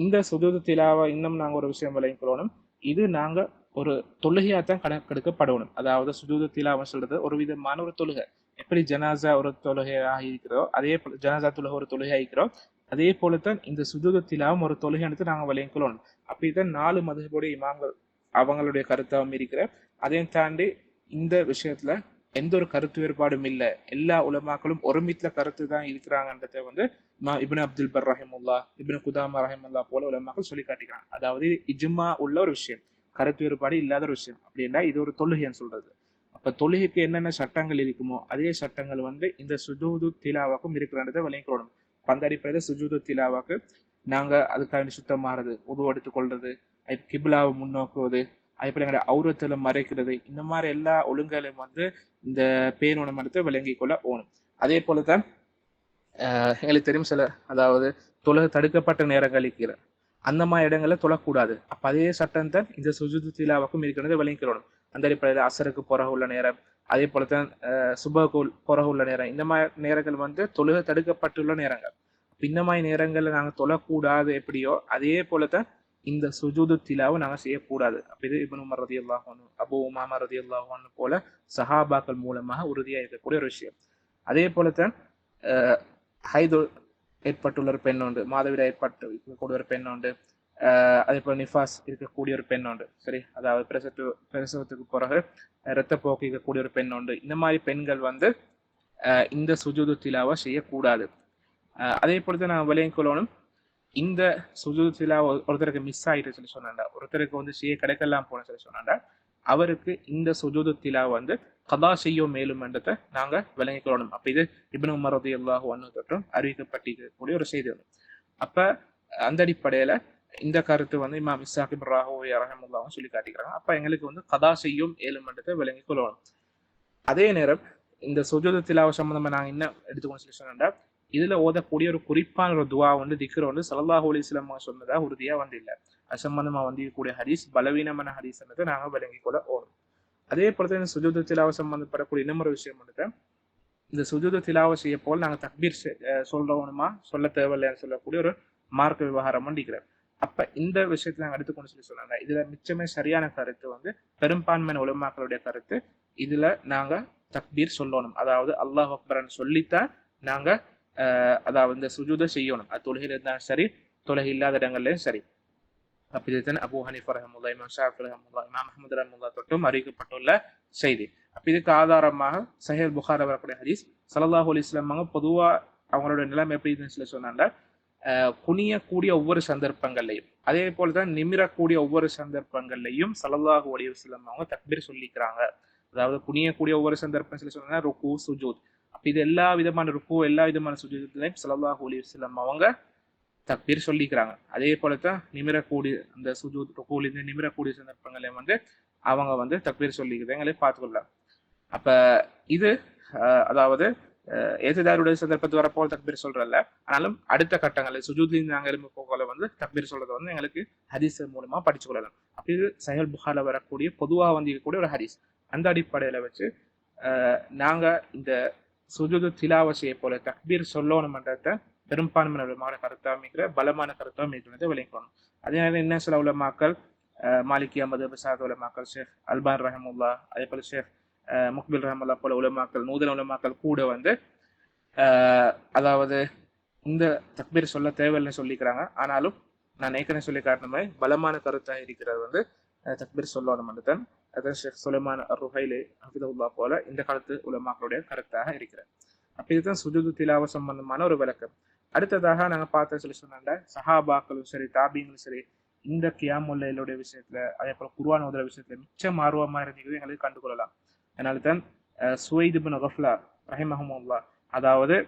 இந்த சுஜூது திலாவா இன்னும் நாங்க ஒரு விஷயம் விளங்கிக்கொள்ளணும், இது நாங்க ஒரு தொழுகையாத்தான் கணக்கெடுக்கப்படணும். அதாவது சுஜூது திலாவா சொல்றது ஒரு விதமான ஒரு தொழுகை. எப்படி ஜனாசா ஒரு தொழுகையாக இருக்கிறோம், அதே போல ஜனாசா தொழுகை ஒரு தொழுகையாக இருக்கிறோம், அதே போலத்தான் இந்த சுஜூது திலாவும் ஒரு தொழுகை எடுத்து நாங்க விளங்கிக்கொள்ளணும். அப்படித்தான் 4 மதுஹபுடைய இமாம்கள் அவங்களுடைய கருத்தாவும் இருக்கிற. அதையும் தாண்டி இந்த விஷயத்துல எந்த ஒரு கருத்து வேறுபாடும் இல்லை, எல்லா உலமாக்களும் ஒருமித்த கருத்து தான் இருக்கிறாங்கன்றத வந்து இப்னு அப்துல் பர் ரஹிமுல்லா, இப்னு குதாமா ரஹிமுல்லா போல உலமாக்கள் சொல்லி காட்டிக்கிறாங்க. அதாவது இஜ்மா உள்ள ஒரு விஷயம், கருத்து வேறுபாடு இல்லாத ஒரு விஷயம். அப்படின்னா இது ஒரு தொழுகைன்னு சொல்றது. அப்ப தொழுகைக்கு என்னென்ன சட்டங்கள் இருக்குமோ அதே சட்டங்கள் வந்து இந்த சுஜூது திலாவாக்கும் இருக்கிறன்றதை விளங்கிக்கொள்ளணும். அந்த அடிப்படையில சுஜூது திலாவாக்கு நாங்க அதுக்காக சுத்தமாறது, உது எடுத்துக் கொள்றது, கிபிலாவை முன்னோக்குவது, அதேபோல எங்களுடைய அவுரத்துல மறைக்கிறது, இந்த மாதிரி எல்லா ஒழுங்களையும் வந்து இந்த பேணுணம் எடுத்து விளங்கிக் கொள்ள ஓணும். அதே போலதான் எங்களுக்கு தெரியும் சில, அதாவது தொழுகை தடுக்கப்பட்ட நேரங்கள் இருக்கிற அந்த மாதிரி இடங்கள்ல தொழக்கூடாது. அப்ப அதே சட்டம் தான் இந்த சுஜூது திலாவாக்கும் இருக்கிறத விளங்கிக்கிறோம். அந்த அடிப்படையில் அசருக்கு புறகு உள்ள நேரம், அதே போலத்தான் சுபகு புறகு உள்ள நேரம், இந்த மாதிரி நேரங்கள் வந்து தொழுகை தடுக்கப்பட்டுள்ள நேரங்கள். இந்த மாதிரி நேரங்கள்ல நாங்க தொழக்கூடாது எப்படியோ அதே போலத்தான் இந்த சுஜூது திலாவை நாங்க செய்யக்கூடாது. அப்ப இது இப்னு உமர் ரலியல்லாஹு அன்ஹு, அபூ உமாமா ரலியல்லாஹு அன்ஹு போல சஹாபாக்கள் மூலமாக உறுதியாக இருக்கக்கூடிய ஒரு விஷயம். அதே போலத்தான் ஹைது ஏற்பட்டுள்ள ஒரு பெண் உண்டு, மாதவிட ஏற்பட்டு இருக்கக்கூடிய ஒரு பெண் உண்டு, அதே போல நிஃபாஸ் இருக்கக்கூடிய ஒரு பெண் உண்டு. சரி, அதாவது பிரசவத்துக்கு பிறகு இரத்த போக்கு இருக்கக்கூடிய ஒரு பெண் உண்டு. இந்த மாதிரி பெண்கள் வந்து இந்த சுஜூது திலாவை செய்யக்கூடாது. அதே போலதான் நான் விளையும் கொள்ளணும், இந்த சுஜூது திலாவா ஒருத்தருக்கு மிஸ் ஆயிட்டு சொல்லி சொன்னாண்டா, ஒருத்தருக்கு வந்து செய்ய கிடைக்கலாம் போன சொல்லி சொன்னாண்டா, அவருக்கு இந்த சுஜூது திலாவை வந்து கதா செய்யும் மேலும் என்றதை நாங்க விளங்கிக் கொள்ளணும். அப்ப இது இப்னு உமர் ரலியல்லாஹு அன்ஹு தொற்றும் அறிவிக்கப்பட்டிருக்கக்கூடிய ஒரு செய்தி ஒன்று. அப்ப அந்த அடிப்படையில இந்த கருத்து வந்து இமாம் இஸ்ஹாக் இப்னு ராஹூயா ரஹிமஹுல்லாஹ் சொல்லி காட்டிக்கிறாங்க. அப்ப எங்களுக்கு வந்து கதா செய்யும் ஏலும் என்றதை விளங்கிக் கொள்ளணும். அதே நேரம் இந்த சுஜூது திலாவா சம்பந்தமா நாங்க என்ன எடுத்துக்கணும் சொல்லி சொன்னா, இதுல ஓதக்கூடிய ஒரு குறிப்பான ஒரு துவா வந்து திக்ர் வந்து ஸல்லல்லாஹு அலைஹி வஸல்லம் சொன்னதா உறுதியா வந்து இல்லை. அது சம்பந்தமா வந்திருக்கக்கூடிய ஹதீஸ் பலவீனமான ஹதீஸ் என்றதை நாங்க விளங்கிக் கொள்ள ஓடும். அதே போல இந்த சுஜூது திலாவா சம்பந்தப்படக்கூடிய இன்னொரு விஷயம் வந்துட்டு, இந்த சுஜூது திலாவா செய்ய போல் நாங்க தக்பீர் சொல்றோம்மா சொல்ல தேவையில்லைன்னு சொல்லக்கூடிய ஒரு மார்க்க விவகாரம் பண்ணிக்கிறேன். அப்ப இந்த விஷயத்தை நாங்க எடுத்துக்கொண்டு சொன்னாங்க. இதுல மிச்சமே சரியான கருத்து வந்து பெரும்பான்மையான உலமாக்களுடைய கருத்து. இதுல நாங்க தக்பீர் சொல்லணும், அதாவது அல்லாஹ் அக்பர்னு சொல்லித்தான் நாங்க அதாவது இந்த சுஜூதை செய்யணும். அது தொழுகையில இருந்தாலும் சரி, தொழுகை இல்லாத இடங்கள்லயும் சரி. அப்ப இதுதான் அபூ ஹனீஃபா ரஹ்மத்துல்லாஹி, இமாம் ஷாஃபி ரஹ்மத்துல்லாஹி, இமாம் அஹ்மத் ரஹ்மத்துல்லாஹி தொட்டும் அறிவிக்கப்பட்டுள்ள செய்தி. அப்ப இதுக்கு ஆதாரமாக சஹீஹ் புகாரி வரக்கூடிய ஹதீஸ், ஸல்லல்லாஹு அலைஹி வஸல்லம் பொதுவா அவங்களோட நிலைமை எப்படி இருந்துச்சு சொன்னாங்க, குனியக்கூடிய ஒவ்வொரு சந்தர்ப்பங்கள்லையும், அதே போலதான் நிமிரக்கூடிய ஒவ்வொரு சந்தர்ப்பங்கள்லையும் ஸல்லல்லாஹு அலைஹி வஸல்லம் அவங்க தக்பீர் சொல்லிக்கிறாங்க. அதாவது குனியக்கூடிய ஒவ்வொரு சந்தர்ப்பம் சொன்னா ருக்கு, சுஜூத். அப்ப இது எல்லா விதமான ருக்கு, எல்லா விதமான சுஜூத்லையும் ஸல்லல்லாஹு அலைஹி வஸல்லம் அவங்க தக்பீர் சொல்லிக்கிறாங்க. அதே போலத்தான் நிமிரக்கூடிய அந்த சுஜூத், ருக்குல நிமிரக்கூடிய சந்தர்ப்பங்களையும் வந்து அவங்க வந்து தக்பீர் சொல்லிக்கிறத எங்களை பார்த்துக்கொள்ளலாம். அப்ப இது அதாவது ஏசுதாருடைய சந்தர்ப்பத்து வரப்போல் தக்பீர் சொல்றல, ஆனாலும் அடுத்த கட்டங்களில் சுஜூத்லிருந்து நாங்கள் எழும்ப போகல வந்து தக்பீர் சொல்றதை வந்து எங்களுக்கு ஹதீஸ் மூலமா படிச்சு கொள்ளலாம். அப்படி இது சஹீஹ் புகாரில வரக்கூடிய பொதுவாக வந்து இருக்கக்கூடிய ஒரு ஹதீஸ். அந்த அடிப்படையில வச்சு நாங்க இந்த சுஜூது திலாவ செய்ய போல தக்பீர் சொல்லணும்ன்றத பெரும்பான்மையான கருத்தா அமைக்கிற பலமான கருத்தா அமைக்கிறதை விளங்கணும். அதே நேரம் என்ன சில உலமாக்கள் மாலிகி அஹமது பசாத் உலமாக்கள், ஷேக் அல்பான் ரஹமுல்லா, அதே போல ஷேக் முக்பில் ரஹமுல்லா போல உலமாக்கள், நூதன உலமாக்கள் கூட வந்து அதாவது இந்த தக்பீர் சொல்ல தேவையில்லைன்னு சொல்லிக்கிறாங்க. ஆனாலும் நான் ஏற்கனவே சொல்லி காட்டின மாதிரி பலமான கருத்தாக இருக்கிறது வந்து தக்பீர் சொல்லணும் தான். அதான் ஷேக் சுலைமான் அர்-ருஹைலி ஹஃபிதஹுல்லாஹ் போல இந்த காலத்து உலமாக்களுடைய கருத்தாக இருக்கிறது. அப்ப இதுதான் சுஜூது திலாவ சம்பந்தமான ஒரு விளக்கம். அடுத்ததாக நாங்க பார்த்த சொல்லி சொன்னாங்க, சஹாபாக்களும் சரி, தாபிங்களும் சரி, இந்த கியாமுல் லைலுடைய விஷயத்துல, அதே போல குர்ஆன் ஓதுற விஷயத்துல மிச்சம் ஆர்வமா இருந்தது எங்களுக்கு கண்டுகொள்ளலாம். அதனால தான் சுவைத் இப்னு கஃப்லா ரஹிமஹுல்லாஹ், அதாவது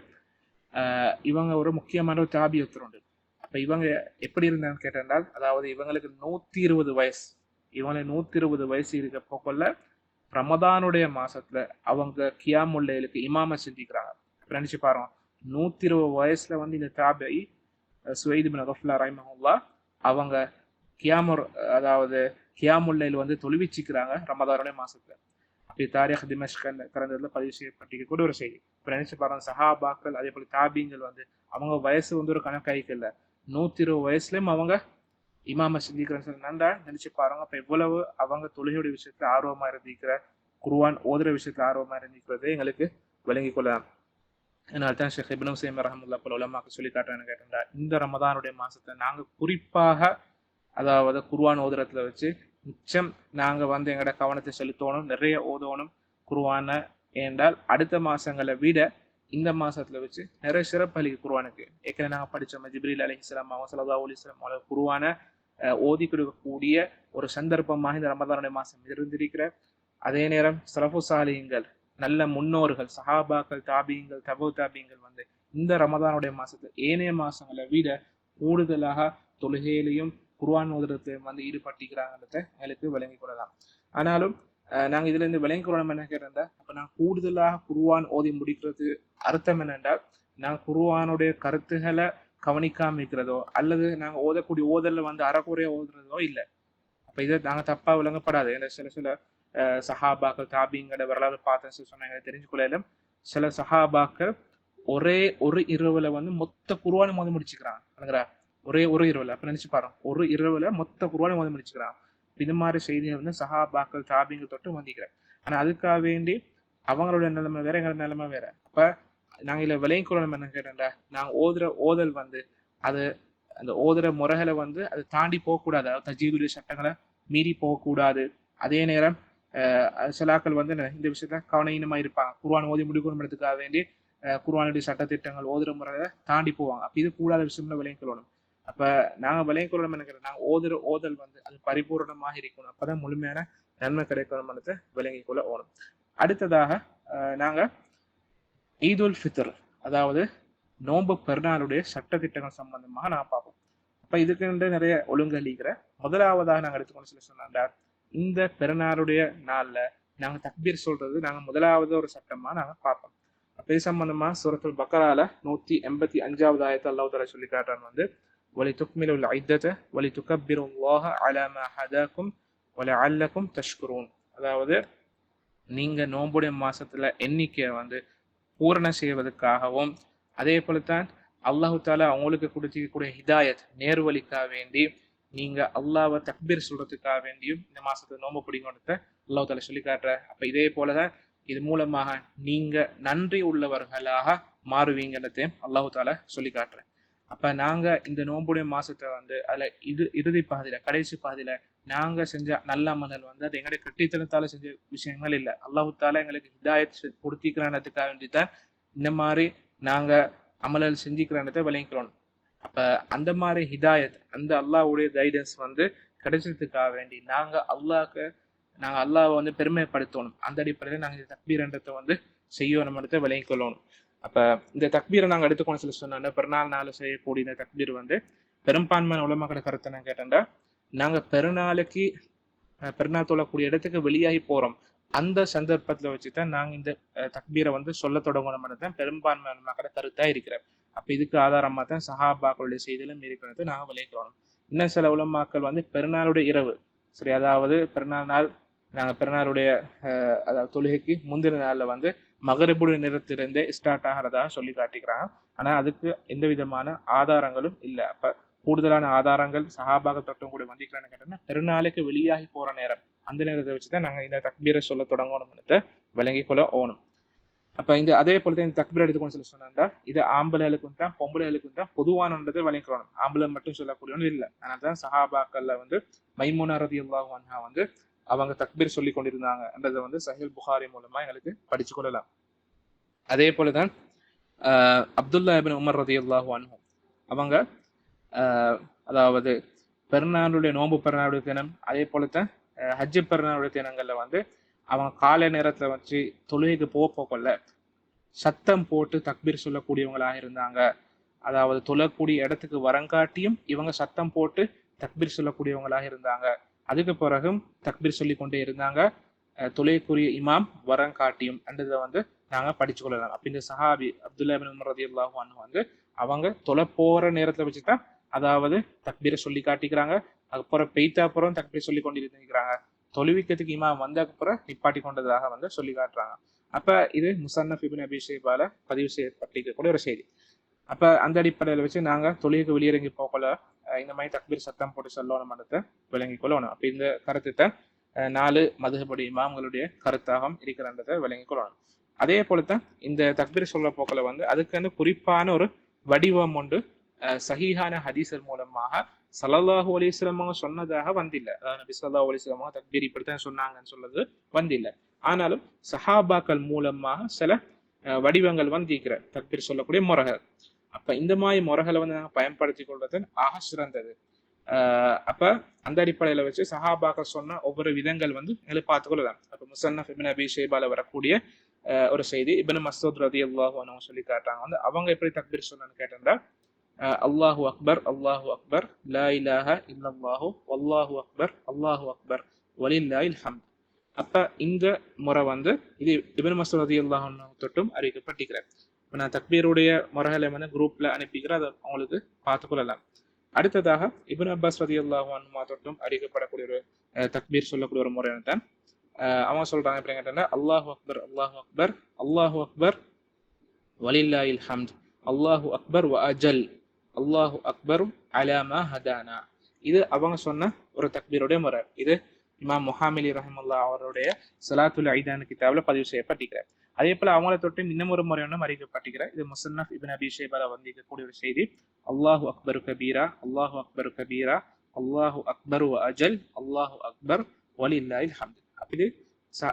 இவங்க ஒரு முக்கியமான ஒரு தாபியத்து உண்டு. அப்ப இவங்க எப்படி இருந்தான்னு கேட்டால், அதாவது இவங்களுக்கு 120 வயசு, இவங்க 120 வயசு இருக்க போக்கொள்ள ரமதானுடைய மாசத்துல அவங்க கியாமுல் லைலுக்கு இமாம செஞ்சுக்கிறாங்க. நினைச்சு பாருங்க, 120 வயசுல வந்து இந்த தாபி சுவைத் இப்னு கஃப்லா ரஹிமஹுல்லாஹ் அவங்க அதாவது கியாமுல் லைல் வந்து தொழுவிச்சுக்கிறாங்க ரமதானுடைய மாசத்துல. அப்படி தாரிக் திமஷ்க் கலந்ததுல பதிவு செய்யப்பட்டிருக்கக்கூடிய ஒரு செய்தி. இப்ப நினைச்சு பாருங்க, சஹாபாக்கள் அதே போல தாபிங்கள் வந்து அவங்க வயசு வந்து ஒரு கணக்காய்க்கு இல்லை, 120 வயசுலயும் அவங்க இமாம செஞ்சுக்கிறேன்னு நினைச்சு பாருங்க. அப்ப எவ்வளவு அவங்க தொழுகையுடைய விஷயத்துல ஆர்வமா இருந்திருக்கிற, குர்ஆன் ஓதுற விஷயத்துல ஆர்வமா இருந்திருக்கிறதே எங்களுக்கு விளங்கி கொள்ளலாம். அதனால்தான் ஷேக் இப்னு உஸைமீன் ரஹ்மத்துல்லாஹி அலைஹி உலமாக்கள் சொல்லி காட்டுறான்னு கேட்டா, இந்த ரமதானுடைய மாசத்தை நாங்க குறிப்பாக அதாவது குர்ஆன் ஓதுறதுல வச்சு மிச்சம் நாங்க வந்து எங்களோட கவனத்தை செலுத்தணும், நிறைய ஓதணும் குர்ஆன. ஏண்டால் அடுத்த மாசங்களை விட இந்த மாசத்துல வச்சு நிறைய சிறப்பளிக்கு குர்ஆனுக்கு. ஏற்கனவே நாங்க படிச்சோம், ஜிப்ரீல் அலைஹிஸ்ஸலாம் அவங்க ஸல்லல்லாஹு அலைஹி வஸல்லம் குர்ஆன ஓதி கொடுக்கக்கூடிய ஒரு சந்தர்ப்பமாக இந்த ரமதானுடைய மாசம் இருந்திருக்கிற. அதே நேரம் ஸலஃபு ஸாலிஹீன்கள், நல்ல முன்னோர்கள், சஹாபாக்கள், தாபியங்கள், தபு தாபியங்கள் வந்து இந்த ரமதானுடைய மாசத்துல ஏனைய மாசங்களை விட கூடுதலாக தொழுகையிலையும் குர்ஆன் ஓதுறதுலையும் வந்து ஈடுபட்டிருக்கிறாங்கிறத எங்களுக்கு விளங்கிக் கொள்ளலாம். ஆனாலும் நாங்க இதுல இருந்து விளங்கிக் கொள்ளணும் என்ன கேட்டா, அப்ப நான் கூடுதலாக குர்ஆன் ஓதி முடிக்கிறது அர்த்தம் என்னென்றால், நாங்க குர்ஆனுடைய கருத்துக்களை கவனிக்காம இருக்கிறதோ அல்லது நாங்க ஓதக்கூடிய ஓதல்ல வந்து அறக்குறையா ஓதுறதோ இல்லை. அப்ப இதை நாங்க தப்பா விளங்கப்படாது. ஏன்னா சில சஹாபாக்கள் தாபிங்களோட வரலாறு பார்த்து சொன்னாங்க தெரிஞ்சுக்கொள்ளும். சில சஹாபாக்கள் ஒரே ஒரு இரவுல வந்து மொத்த குர்ஆனை மோதி முடிச்சுக்கிறாங்க. ஒரே ஒரு இரவுல. அப்ப நினைச்சு பாருங்க, ஒரு இரவுல மொத்த குர்ஆனை மோதி முடிச்சுக்கிறாங்க. இது மாதிரி செய்திகள் வந்து சஹாபாக்கள் தாபிங்கள் தொட்டு வந்திக்கிறேன். ஆனா அதுக்காக வேண்டி அவங்களோட நிலைமை வேற, எங்களோட நிலைமை வேற. அப்ப நாங்க இதுல விளங்கிக் கொள்ளணும் என்ன கேட்டா, நாங்க ஓதுற ஓதல் வந்து அது அந்த ஓதுற முறைகளை வந்து அது தாண்டி போகக்கூடாது, அதாவது தஜ்வீதுடைய சட்டங்களை மீறி போகக்கூடாது. அதே நேரம் சிலாக்கள் வந்து இந்த விஷயத்த கவனமா இருப்பாங்க, குர்ஆன் ஓதி முடிக்கணும்ன்றதுக்காக வேண்டி குர்ஆனுடைய சட்டத்திட்டங்கள் ஓதுற முறையை தாண்டி போவாங்க. அப்ப இது கூடாத விஷயம்ல விளங்கிக் கொள்ளணும். அப்ப நாங்க விளங்கிக் கொள்ளணும் என்ன, நாங்க ஓதுற ஓதல் வந்து அது பரிபூர்ணமாக இருக்கணும், அப்பதான் முழுமையான நன்மை கிடைக்கணும்ன்றதை விளங்கிக் கொள்ள ஓணும். அடுத்ததாக நாங்க ஈதுல் ஃபித்ர், அதாவது நோன்பு பெருநாளுடைய சட்டத்திட்டங்கள் சம்பந்தமாக நான் பார்ப்போம். அப்ப இதுக்கு நிறைய ஒழுங்கலிக்கிற முதலாவதாக நாங்க எடுத்துக்கொண்டு சொல்லி சொன்னாங்க, இந்த பெருநாளுடைய நாள்ல நாங்க தக்பீர் சொல்றது நாங்க முதலாவது ஒரு சட்டமா நாங்க பார்ப்போம். அப்ப இது சம்பந்தமா சூரத்துல் பக்கரால 185வது ஆயத்தை அல்லாஹ் தஆலா சொல்லி காட்டுறான் வந்து, வலிதுக்மிலுல் இத்தத வலிதுகப்பிருல்லாஹ அலா மா ஹதாக்கும் வலஅல்லக்கும் தஷ்குரூன். அதாவது நீங்க நோன்புடைய மாசத்துல எண்ணிக்கையை வந்து பூரண செய்வதற்காகவும், அதே போலத்தான் அல்லாஹு தாலா அவங்களுக்கு கொடுத்திருக்கக்கூடிய ஹிதாயத் நேர்வழிக்காக வேண்டி நீங்க அல்லாவை தக்பீர் சொல்றதுக்காக வேண்டியும் இந்த மாசத்தை நோம்பு பிடிக்கணுன்றத அல்லாஹு தாலா சொல்லி காட்டுற. அப்ப இதே போலதான் இது மூலமாக நீங்க நன்றி உள்ளவர்களாக மாறுவீங்கன்றதையும் அல்லாஹு தாலா சொல்லி காட்டுற. அப்ப நாங்க இந்த நோம்புடைய மாசத்தை அதுல இறுதி பாதியில கடைசி பாதியில நாங்க செஞ்ச நல்ல அமல்கள் அது எங்களுடைய கட்டித்தனத்தால செஞ்ச விஷயங்கள் இல்லை. அல்லாஹு தாலா எங்களுக்கு ஹிதாயத் கொடுத்திக்கிறதுக்காக வேண்டிதான் இந்த மாதிரி நாங்க அமல்கள் செஞ்சுக்கிறதை விளங்கிக்கிறோம். அப்ப அந்த மாதிரி ஹிதாயத் அந்த அல்லாஹ்வுடைய கைடன்ஸ் கிடைச்சதுக்காக வேண்டி நாங்க அல்லாஹ்வை பெருமைப்படுத்தணும். அந்த அடிப்படையில நாங்க இந்த தக்பீர்ன்றதை செய்யணும்ன்றதை விளங்கிக்கொள்ளணும். அப்ப இந்த தக்பீரை நாங்க எடுத்துக்கணும் சொல்லி சொன்னா பெருநாள் நாள் செய்யக்கூடிய இந்த தக்பீர் பெரும்பான்மையான உலமாக்களோட கருத்தை நான் கேட்டேன்டா, நாங்க பெருநாள் தொழக்கூடிய இடத்துக்கு வெளியாகி போறோம் அந்த சந்தர்ப்பத்துல வச்சுதான் நாங்க இந்த தக்பீரை சொல்ல தொடங்கணும்னு பெரும்பான்மையான மக்களோட கருத்தா இருக்கிறேன். அப்ப இதுக்கு ஆதாரமா தான் சஹாபாக்களுடைய செய்தியிலும் இருக்கிறது நாங்க விளைவிக்கிறோம். இன்னும் சில உலமாக்கள் பெருநாளுடைய இரவு சரி, அதாவது பெருநாளுடைய அதாவது தொழுகைக்கு முந்தின நாள்ல மகரிபுடைய நிறத்திலிருந்தே ஸ்டார்ட் ஆகிறதா சொல்லி காட்டிக்கிறாங்க. ஆனா அதுக்கு எந்த விதமான ஆதாரங்களும் இல்லை. அப்ப கூடுதலான ஆதாரங்கள் சஹாபாக தொட்டும் கூட வந்திக்கிறான்னு கேட்டோம்னா பெருநாளுக்கு வெளியாகி போற நேரம் அந்த நேரத்தை வச்சுதான் நாங்க இந்த தக்பீரை சொல்ல தொடங்கணும்னு விளங்கி கொள்ள ஓணும். அப்ப அதே போலதான் இந்த தக்பீர் எடுத்துக்கணும் சொல்லி சொன்னா இது ஆம்பளைகளுக்கும் தான் பொம்பளைகளுக்கும் தான் பொதுவானதை விளங்கிக்கணும். ஆம்பளை மட்டும் சொல்லக்கூடியவங்க இல்லை. அதனாலதான் சஹாபாக்கள்ல மைமூனா ரலியல்லாஹு அன்ஹா அவங்க தக்பீர் சொல்லி கொண்டிருந்தாங்கன்றதை சஹீஹ் புகாரி மூலமா எங்களுக்கு படிச்சு கொள்ளலாம். அதே போலதான் அப்துல்லா இப்னு உமர் ரலியல்லாஹு அன்ஹு அவங்க அதாவது பெருநாளுடைய நோன்பு பெருநாளுடைய தினம் அதே போலத்தான் ஹஜ்ஜு பெருநாளுடைய தினங்கள்ல அவங்க காலை நேரத்துல தொழுகைக்கு போகல சத்தம் போட்டு தக்பீர் சொல்லக்கூடியவங்களாக இருந்தாங்க. அதாவது தொழக்கூடிய இடத்துக்கு வரங்காட்டியும் இவங்க சத்தம் போட்டு தக்பீர் சொல்லக்கூடியவங்களாக இருந்தாங்க. அதுக்கு பிறகும் தக்பீர் சொல்லி கொண்டே இருந்தாங்க. தொழுகைக்குரிய இமாம் வரங்காட்டியும் என்றதை நாங்க படிச்சு கொள்ளலாம். அப்ப இந்த சஹாபி அப்துல்லா இப்னு உமர் ரலியல்லாஹு அன்ஹு அவங்க தொலை போற நேரத்துல வச்சுதான் அதாவது தக்பீரை சொல்லி காட்டிக்கிறாங்க. அதுக்கப்புறம் பெய்தாப்புறம் தக்பீர் சொல்லி கொண்டிருக்கிறாங்க. தொழுவிக்கிறதுக்கு இமாம் அப்புறம் நிப்பாட்டி கொண்டதாக சொல்லி காட்டுறாங்க. அப்ப இது முஸன்னஃப் இப்னு அபீ ஷைபால பதிவு செய்யப்பட்டிருக்கக்கூடிய ஒரு செய்தி. அப்ப அந்த அடிப்படையில வச்சு நாங்க தொழுகைக்கு வெளியிறங்கி போகல இந்த மாதிரி தக்பீர் சத்தம் போட்டு சொல்லணும்ன்றதை விளங்கி கொள்ளணும். அப்ப இந்த கருத்தை 4 மதுஹபுடைய இமாம்களுடைய கருத்தாகவும் இருக்கிறன்றதை விளங்கி கொள்ளணும். அதே போலத்தான் இந்த தக்பீர் சொல்ல போக்கல அதுக்கு குறிப்பான ஒரு வடிவம் சஹீஹான ஹதீஸர் மூலமாக ஸல்லல்லாஹு அலைஹி வஸல்லம் சொன்னதாக வந்தில்லை. அதாவது நபி ஸல்லல்லாஹு அலைஹி வஸல்லம் தக்பீர் இப்படித்தான் சொன்னாங்கன்னு சொல்றது வந்தில்லை. ஆனாலும் சஹாபாக்கள் மூலமாக சில வடிவங்கள் வந்திருக்கிற தக்பீர் சொல்லக்கூடிய முறைகள். அப்ப இந்த மாதிரி முறைகளை நாங்கள் பயன்படுத்தி கொள்வது ஆக சிறந்தது. அப்ப அந்த அடிப்படையில வச்சு சஹாபாக்கள் சொன்ன ஒவ்வொரு விதங்கள் எங்களுக்கு பார்த்துக்கொள்ளலாம். அப்ப முஸன்னஃப் இப்னு அபீ ஷைபால வரக்கூடிய ஒரு செய்தி இப்னு மஸ்ஊத் ரலியல்லாஹு அன்ஹு சொல்லி காட்டுறாங்க. அவங்க எப்படி தக்பீர் சொன்னான்னு கேட்டா அல்லாஹு அக்பர் அல்லாஹு அக்பர் லா இலாஹ இல்லல்லாஹு வல்லாஹு அக்பர் அல்லாஹு அக்பர் வலில்லாஹில் ஹம்த். அப்ப இந்த முறை இது இப்னு மஸ்ஊத் ரலியல்லாஹு அன்ஹு தொட்டும் அறிவிக்கப்பட்டிருக்கிறார். நான் தக்பீருடைய முறைகளை குரூப்ல அனுப்பிக்கிறேன், அதை அவங்களுக்கு பார்த்துக்கொள்ளலாம். அடுத்ததாக இப்னு அப்பாஸ் ரலியல்லாஹு அன்ஹு தொட்டும் அறிவிக்கப்படக்கூடிய ஒரு தக்பீர் சொல்லக்கூடிய ஒரு முறை தான் அவங்க சொல்றாங்க. எப்படி கேட்டா அல்லாஹு அக்பர் அல்லாஹு அக்பர் அல்லாஹு அக்பர் வலில்லாஹில் ஹம்த் அல்லாஹு அக்பர் வ அஜல் அல்லாஹு அக்பர் அலா மா ஹதானா. இது அவங்க சொன்ன ஒரு தக்பீருடைய முறை. இது இமாம் முஹாமிலி ரஹிமஹுல்லாஹ் அவருடைய ஸலாத்துல் ஐதான் கிதாப்ல பதிவு செய்யப்பட்டிருக்கிறார். அதே போல அவங்கள தொட்டு இன்னும் ஒரு முறை அறிவிக்கப்பட்டிருக்கிறார். இது முஸன்னஃப் இப்னு அபீ ஷைபால இருக்கக்கூடிய ஒரு செய்தி. அல்லாஹு அக்பர் கபீரா அல்லாஹு அக்பர் கபீரா அல்லாஹு அக்பர் வ அஜல் அல்லாஹு அக்பர் வலில்லாஹில் ஹம்த். இது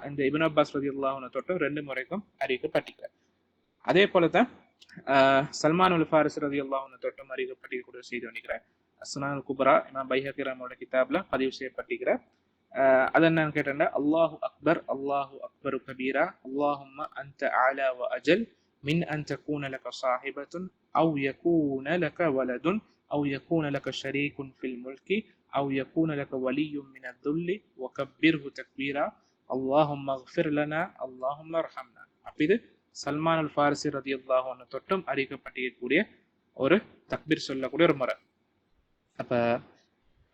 இந்த இப்னு அப்பாஸ் ரலியல்லாஹு அன்ஹு தொட்டு 2 முறைக்கும் அறிவிக்கப்பட்டிருக்கிறார். அதே போலதான் சல்மான் உல் ஃபாரிஸ் ரலியல்லாஹு அன்ஹு தொட்டும் அறிவிக்கப்பட்டிருக்கக்கூடிய செய்தி நினைக்கிறேன். சுனன் குப்ரா இமாம் பைஹகி ரஹ்மத்துல்லாஹி கிதாப்ல பதிவு செய்யப்பட்டிருக்கிறார். அது என்னன்னு கேட்டா அல்லாஹு அக்பர் அல்லாஹு அக்பர் கபீரா அல்லாஹும்ம அன்த அலா வ அஜல் மின் அன் தகூன லக ஸாஹிபத்துன் அவ் யகூன லக வலதுன் அவ் யகூன லக ஷரீகுன் ஃபில் முல்கி அவ் யகூன லக வலியும் மின் அத்-துல்லி வ கப்பிர்ஹு தக்பீரா அல்லாஹும்ம இக்ஃபிர் லனா அல்லாஹும்ம அர்ஹம்னா. அப்ப இது சல்மான் அல் ஃபாரிசி ரலியல்லாஹு அன்ஹு தொட்டும் அறிவிக்கப்பட்டிருக்கக்கூடிய ஒரு தக்பீர் சொல்லக்கூடிய ஒரு முறை. அப்ப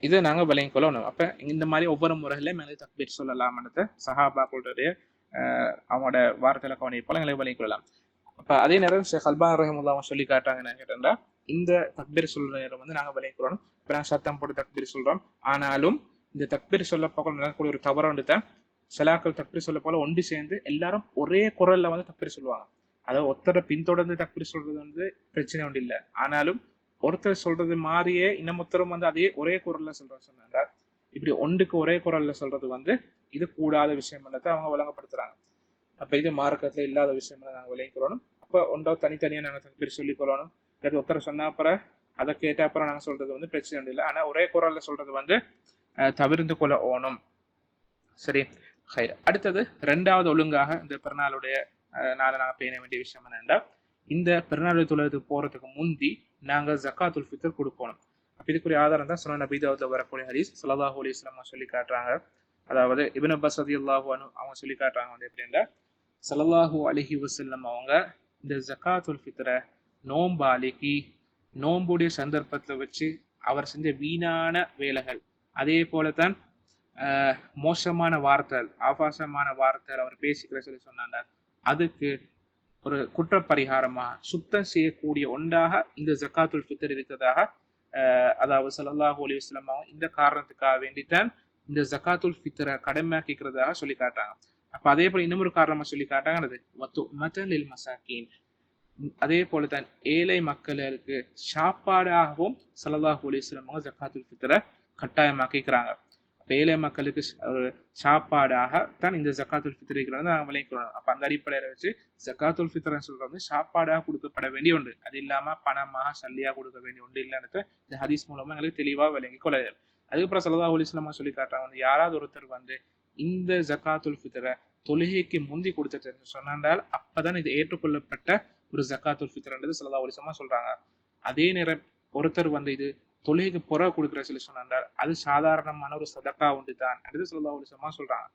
இதை நாங்க விளங்கிக் கொள்ளணும். அப்ப இந்த மாதிரி ஒவ்வொரு முறைகளையும் மேலே தக்பீர் சொல்லலாம்ன்றத சஹாபாக்களுடைய அவங்களோட வார்த்தையில கவனிப்போல எங்களை விளங்கிக் கொள்ளலாம். அப்போ அதே நேரம் ஷேக் அல்பானி ரஹிமஹுல்லாஹ் அவங்க சொல்லி காட்டுறாங்க என்ன கேட்டா, இந்த தக்பீர் சொல்ற நேரம் வந்து நாங்கள் விளைக்கிறோம். இப்போ நாங்கள் சத்தம் போட்டு தக்பீர் சொல்றோம். ஆனாலும் இந்த தக்பீர் சொல்ல போக நடக்கக்கூடிய ஒரு தவறு வந்து தான் சிலாக்கள் தக்பீர் சொல்ல போல ஒன்று சேர்ந்து எல்லாரும் ஒரே குரல்ல வந்து தக்பீர் சொல்லுவாங்க. அதாவது ஒருத்தரை பின்தொடர்ந்து தக்பீர் சொல்றது வந்து பிரச்சனை ஒன்று இல்லை. ஆனாலும் ஒருத்தர் சொல்றது மாதிரியே இன்னமொத்தரும் வந்து அதே ஒரே குரல்ல சொல்றது சொன்னாங்க. இப்படி ஒன்றுக்கு ஒரே குரல்ல சொல்றது வந்து இது கூடாத விஷயம் இல்லத்தை அவங்க விளங்கப்படுத்துறாங்க. அப்ப இது மார்க்கத்துல இல்லாத விஷயம் நாங்கள் விளங்கிக்கிறோம். அப்ப ஒன்றோ தனித்தனியா நாங்கள் தக்பீர் சொல்லிக் கொள்ளணும். ஒருத்தர் சொன்ன அப்புறம் அதை கேட்ட அப்புறம் நாங்கள் சொல்றது வந்து பிரச்சனை ஒன்றும் இல்லை. ஆனா ஒரே குரல்ல சொல்றது வந்து தவிர்த்து கொள்ள ஓணும். சரி, அடுத்தது ரெண்டாவது ஒழுங்காக இந்த பெருநாளுடைய நாளை நாங்கள் பேண வேண்டிய விஷயம் என்னென்னா, இந்த பெருநாள் தொழுகிறதுக்கு போறதுக்கு முந்தி நாங்கள் ஜக்காத்துல் ஃபித்ர் கொடுக்கணும். அப்ப இதுக்குரிய ஆதாரம் தான் சுனன் நபி தாவூத்ல வரக்கூடிய ஹதீஸ். ஸல்லல்லாஹு அலைஹி வஸல்லம் சொல்லி காட்டுறாங்க. அதாவது இப்னு அப்பாஸ் ரலியல்லாஹு அன்ஹு அவங்க சொல்லி காட்டுறாங்க வந்து எப்படின்னா, ஸல்லல்லாஹு அலைஹி வஸல்லம் அவங்க இந்த ஜக்காத்துல் ஃபித்ரை நோம்பாளிக்கு நோம்புடைய சந்தர்ப்பத்தை வச்சு அவர் செஞ்ச வீணான வேலைகள், அதே போலத்தான் மோசமான வார்த்தைகள், ஆபாசமான வார்த்தைகள் அவர் பேசிக்கிற சொல்லி சொன்னாங்க, அதுக்கு ஒரு குற்றப்பரிகாரமா சுத்தம் செய்யக்கூடிய ஒன்றாக இந்த ஜக்காத்துல் ஃபித்ர் இருக்கிறதாக அதாவது ஸல்லல்லாஹு அலைஹி வஸல்லம் இந்த காரணத்துக்காக வேண்டித்தான் இந்த ஜக்காத்துல் ஃபித்ரை கடமையாக்கிக்கிறதாக சொல்லி காட்டாங்க. அப்ப அதே போல இன்னொரு காரணமா சொல்லி காட்டாங்க, மசாக்கீன், அதே போலதான் ஏழை மக்களுக்கு சாப்பாடாகவும் ஸல்லல்லாஹு அலைஹி வஸல்லம் ஜக்காத்துல் ஃபித்ரை கட்டாயமாக்கிக்கிறாங்க. ஏழை மக்களுக்கு ஒரு சாப்பாடாக தான் இந்த ஜக்காத்துல் ஃபித்ர் இருக்கிறது நாங்கள் விளைக்கிறோம். அப்ப அந்த அடிப்படையில வச்சு ஜக்காத்துல் ஃபித்ர்னு சொல்றது வந்து சாப்பாடாக கொடுக்கப்பட வேண்டிய ஒன்று, அது இல்லாம பணமாக சல்லியா கொடுக்க வேண்டிய ஒன்று இல்லைன்னு இந்த ஹதீஸ் மூலமா எங்களுக்கு தெளிவா விளங்கி கொள்ளாது. அதுக்கப்புறம் ஸல்லல்லாஹு அலைஹி வஸல்லம் சொல்லி காட்டுறாங்க வந்து யாராவது ஒருத்தர் வந்து இந்த ஜக்காத்துல் ஃபித்ரை தொழுகைக்கு முந்தி கொடுத்துட்டு சொன்னால் அப்பதான் இது ஏற்றுக்கொள்ளப்பட்ட ஒரு ஜக்காத்துல் ஃபித்ர்ன்றது ஸல்லல்லாஹு அலைஹி வஸல்லம் சொல்றாங்க. அதே நேரம் ஒருத்தர் வந்து இது தொழுகைக்கு புற கொடுக்குற சொல்லி சொன்னார், அது சாதாரணமான ஒரு சதக்கா ஒன்று தான் அடுத்து ஸல்லல்லாஹு அலைஹி வஸல்லம் சொல்றாங்க.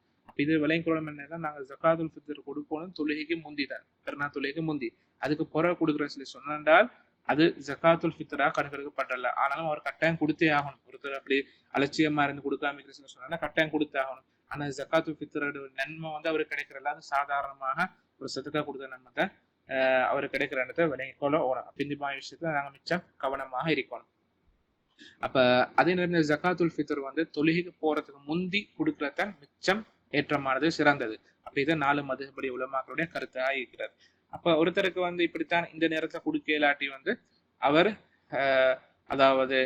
இது விளையக்குளம் என்னன்னா, நாங்கள் ஜக்காத்துல் ஃபித்ர் கொடுக்கணும் தொழுகைக்கு முந்தி தான், பெருநாள் தொழுகைக்கு முந்தி. அதுக்கு புற கொடுக்குற சொல்லி சொன்னால் அது ஜக்காத்துல் ஃபித்ரா கணக்கெடுக்கப்படல. ஆனாலும் அவர் கட்டாயம் கொடுத்தே ஆகணும். ஒருத்தர் அப்படி அலட்சியமா இருந்து கொடுக்காம சொன்னா கட்டாயம் கொடுத்தே ஆகணும். ஆனா ஜக்காத்துல் ஃபித்ரோட நன்மை வந்து அவருக்கு கிடைக்கிறல்ல, அது சாதாரணமாக ஒரு சதக்கா கொடுத்த நன்மை தான் அவருக்கு கிடைக்கிற இடத்தை விளங்கிக்கொள்ள ஓடும். இந்த மாதிரி விஷயத்துல நாங்கள் மிச்சம் கவனமாக இருக்கணும். அப்ப அதே நேரம் ஜக்காத்துல் ஃபித்ர் வந்து தொழுகைக்கு போறதுக்கு முந்தி கொடுக்கறதான் மிச்சம் ஏற்றமானது, சிறந்தது. அப்ப இதை 4 மதுஹபுடைய உலமாக்களுடைய கருத்தாக இருக்கிறார். அப்ப ஒருத்தருக்கு வந்து இப்படித்தான் இந்த நேரத்தை கொடுக்க இல்லாட்டி வந்து அவர் அதாவது